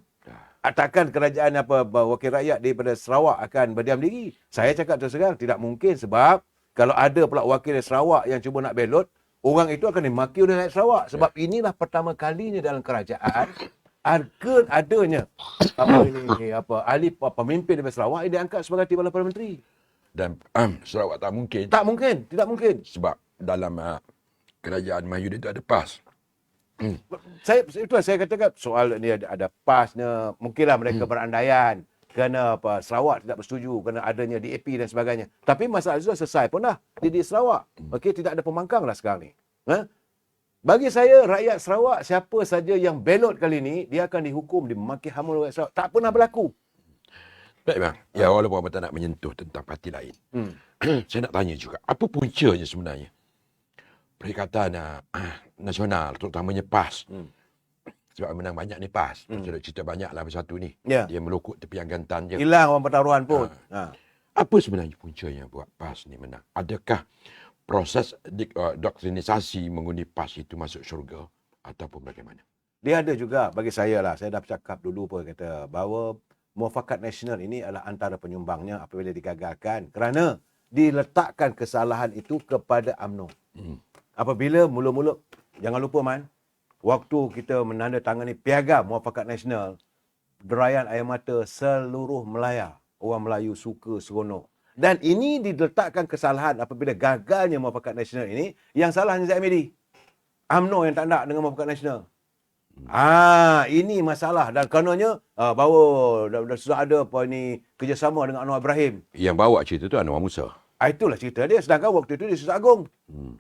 Takkan kerajaan wakil rakyat daripada Sarawak akan berdiam diri? Saya cakap terus terang, tidak mungkin sebab kalau ada pula wakil dari Sarawak yang cuba nak belot, orang itu akan dimaki oleh rakyat Sarawak. Sebab inilah pertama kalinya dalam kerajaan adanya ahli pemimpin daripada Sarawak yang diangkat sebagai Timbalan Perdana Menteri. Dan Sarawak tak mungkin. Tak mungkin, tidak mungkin. Sebab dalam kerajaan Melayu itu ada PAS. Saya katakan soal ni ada PASnya, mungkinlah mereka berandaian kerana Sarawak tidak bersetuju kerana adanya DAP dan sebagainya. Tapi masalah itu sudah selesai pun dah di Sarawak. Okey, tidak ada pembangkang lah sekarang ni. Bagi saya, rakyat Sarawak, siapa saja yang belot kali ni, dia akan dihukum, dimaki hama oleh rakyat Sarawak. Tak pernah berlaku. Baik bang. Ya, walaupun abang tak nak menyentuh tentang parti lain. Saya nak tanya juga, apa puncanya sebenarnya Perikatan Nasional, terutamanya PAS. Sebab menang banyak ni PAS. Sudah cerita banyak lah bersatu ni. Ya. Dia melukut tepi Angkatan je. Hilang orang pertaruhan pun. Apa sebenarnya puncanya buat PAS ni menang? Adakah proses doktrinisasi mengundi PAS itu masuk syurga ataupun bagaimana? Dia ada juga bagi saya lah. Saya dah bercakap dulu pun kata bahawa Muafakat Nasional ini adalah antara penyumbangnya apabila digagalkan kerana diletakkan kesalahan itu kepada UMNO. Apabila mula-mula, jangan lupa man, waktu kita menandatangani piagam Muafakat Nasional, derayan air mata seluruh Melaya. Orang Melayu suka seronok. Dan ini diletakkan kesalahan apabila gagalnya Muafakat Nasional ini, yang salahnya Zaid Hamidi. UMNO yang tak nak dengan Muafakat Nasional. Ini masalah dan karenanya bahawa sudah ada kerjasama dengan Anwar Ibrahim. Yang bawa cerita tu Anwar Musa. Itulah cerita dia. Sedangkan waktu itu dia Susah Agung.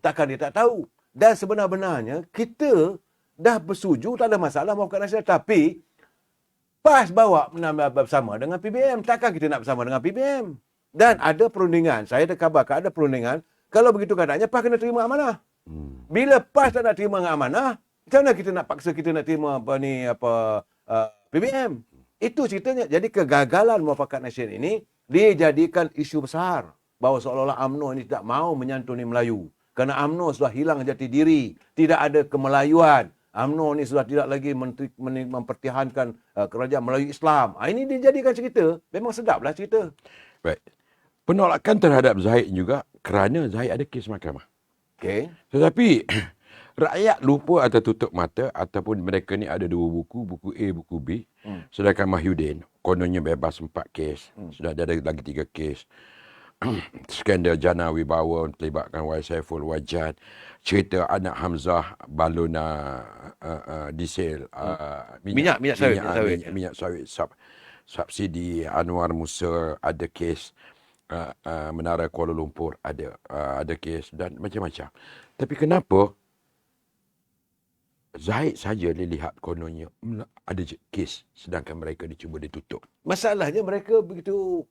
Takkan dia tak tahu. Dan sebenar-benarnya kita dah bersetuju, tak ada masalah Muafakat Nasional. Tapi PAS bawa bersama dengan PBM. Takkan kita nak bersama dengan PBM. Dan ada perundingan. Saya ada kabarkan ada perundingan. Kalau begitu keadaannya PAS kena terima amanah. Bila PAS tak nak terima dengan amanah, macam mana kita nak paksa kita nak terima PBM? Itu ceritanya. Jadi kegagalan Muafakat Nasional ini dijadikan isu besar bahawa seolah-olah UMNO ini tidak mahu menyantuni Melayu. Kerana UMNO sudah hilang jati diri, tidak ada kemelayuan. UMNO ini sudah tidak lagi mempertahankan kerajaan Melayu Islam. Ini dijadikan cerita. Memang sedaplah cerita. Baik. Penolakan terhadap Zahid juga kerana Zahid ada kes mahkamah. Okey. Tetapi rakyat lupa atau tutup mata ataupun mereka ni ada 2 buku, buku A, buku B. Sedangkan Mahyudin kononnya bebas 4 kes. Sudah ada lagi 3 kes. Skandal Jana Wibawa terlibatkan Y. Saiful Wajad. Cerita anak Hamzah balon diesel Minyak sawit. Subsidi Anwar Musa ada kes. Menara Kuala Lumpur ada kes dan macam-macam. Tapi kenapa Zahid saja dilihat kononnya ada kes sedangkan mereka dicuba ditutup? Masalahnya mereka begitu,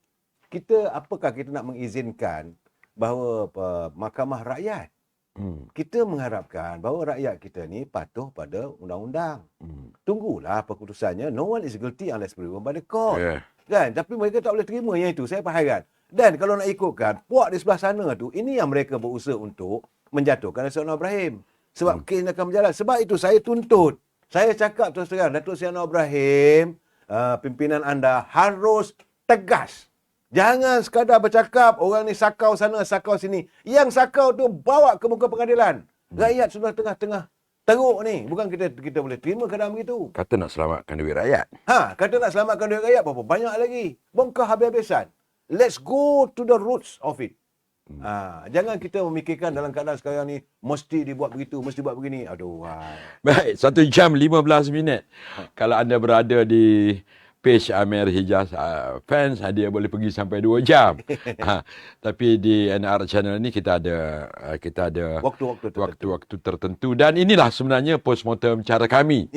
apakah kita nak mengizinkan bahawa Mahkamah Rakyat, kita mengharapkan bahawa rakyat kita ni patuh pada undang-undang. Tunggulah keputusannya. No one is guilty unless proven by the court. Kan? Tapi mereka tak boleh terima yang itu. Saya faham. Dan kalau nak ikutkan, puak di sebelah sana tu, ini yang mereka berusaha untuk menjatuhkan Datuk Seri Anwar Ibrahim. Sebab kes akan berjalan. Sebab itu saya tuntut. Saya cakap terus terang, Datuk Seri Anwar Ibrahim, pimpinan anda harus tegas. Jangan sekadar bercakap, orang ni sakau sana, sakau sini. Yang sakau tu bawa ke muka pengadilan. Rakyat sudah tengah-tengah teruk ni. Bukan kita boleh terima keadaan begitu. Kata nak selamatkan duit rakyat. Kata nak selamatkan duit rakyat, berapa banyak lagi. Bongkar habis-habisan. Let's go to the roots of it. Jangan kita memikirkan dalam keadaan sekarang ni mesti dibuat begitu, mesti buat begini. Aduh. Baik, 1 jam 15 minit. Kalau anda berada di page Amir Hijaz fans, dia boleh pergi sampai 2 jam. Tapi di NR channel ni kita ada waktu-waktu tertentu dan inilah sebenarnya postmortem cara kami.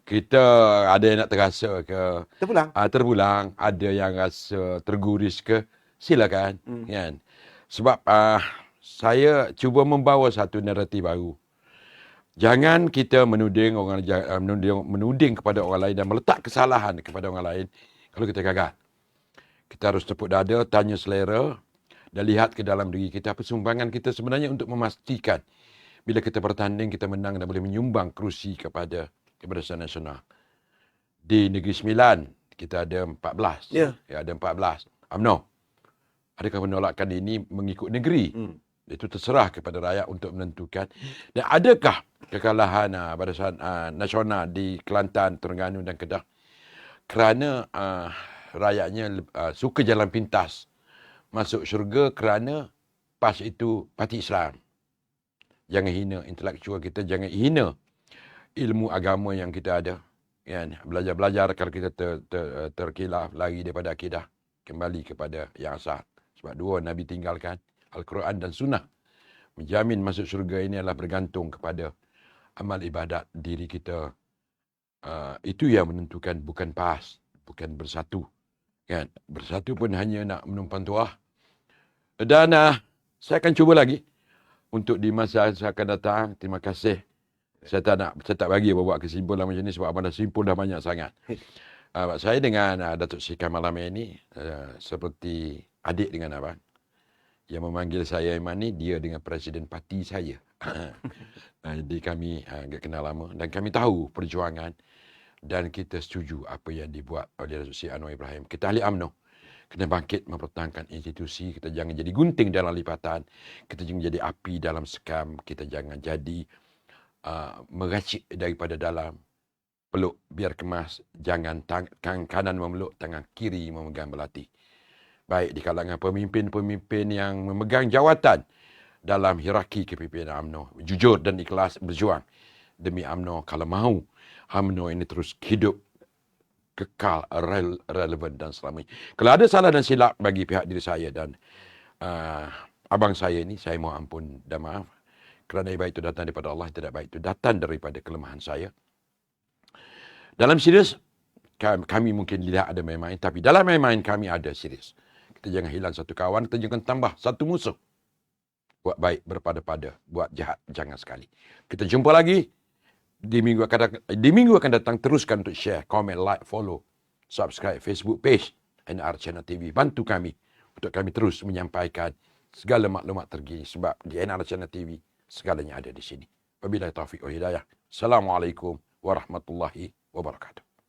Kita ada yang nak terasa ke terpulang, ada yang rasa terguris ke, silakan kan. Sebab saya cuba membawa satu naratif baru. Jangan kita menuding menuding kepada orang lain dan meletak kesalahan kepada orang lain kalau kita gagal. Kita harus tepuk dada, tanya selera dan lihat ke dalam diri kita apa sumbangan kita sebenarnya untuk memastikan bila kita bertanding kita menang dan boleh menyumbang kerusi kepada keberhasilan nasional. Di Negeri Sembilan kita ada 14. Ya. Ada 14. UMNO. Adakah penolakan ini mengikut negeri? Itu terserah kepada rakyat untuk menentukan. Dan adakah kekalahan barisan nasional di Kelantan, Terengganu dan Kedah kerana rakyatnya suka jalan pintas masuk syurga kerana PAS itu parti Islam. Jangan hina intelektual kita, jangan hina ilmu agama yang kita ada. Kan? Belajar-belajar kalau kita terkilaf lari daripada akidah, kembali kepada yang asal. Sebab dua Nabi tinggalkan, Al-Quran dan Sunnah. Menjamin masuk syurga ini adalah bergantung kepada amal ibadat diri kita. Itu yang menentukan, bukan PAS, bukan bersatu. Kan? Bersatu pun hanya nak menumpang tuah. Dan saya akan cuba lagi untuk di masa yang akan datang. Terima kasih. Saya tak bagi buat kesimpulan macam ni sebab abang dah simpul dah banyak sangat. Saya dengan Datuk Sri Kamal malam ini seperti adik dengan abang. Yang memanggil saya Iman ni, dia dengan Presiden Parti saya. Jadi kami agak kenal lama dan kami tahu perjuangan dan kita setuju apa yang dibuat oleh Datuk Seri Anwar Ibrahim. Kita ahli UMNO. Kena bangkit mempertahankan institusi. Kita jangan jadi gunting dalam lipatan. Kita jangan jadi api dalam sekam. Kita jangan jadi meracik daripada dalam. Peluk biar kemas. Jangan tangan kanan memeluk, tangan kiri memegang belati. Baik di kalangan pemimpin-pemimpin yang memegang jawatan dalam hierarki kepimpinan UMNO. Jujur dan ikhlas berjuang demi UMNO. Kalau mahu UMNO ini terus hidup, kekal, relevan dan selamanya. Kalau ada salah dan silap bagi pihak diri saya dan abang saya ini, saya mohon ampun dan maaf. Kerana baik itu datang daripada Allah, tidak baik itu datang daripada kelemahan saya. Dalam serius, kami mungkin tidak ada main-main, tapi dalam main-main kami ada serius. Kita jangan hilang satu kawan, kita jangan tambah satu musuh. Buat baik berpada-pada, buat jahat jangan sekali. Kita jumpa lagi di minggu akan datang. Teruskan untuk share, komen, like, follow, subscribe Facebook page NR Channel TV. Bantu kami untuk kami terus menyampaikan segala maklumat terkini sebab di NR Channel TV segalanya ada di sini. Wabillahi taufiq wal hidayah. Assalamualaikum warahmatullahi wabarakatuh.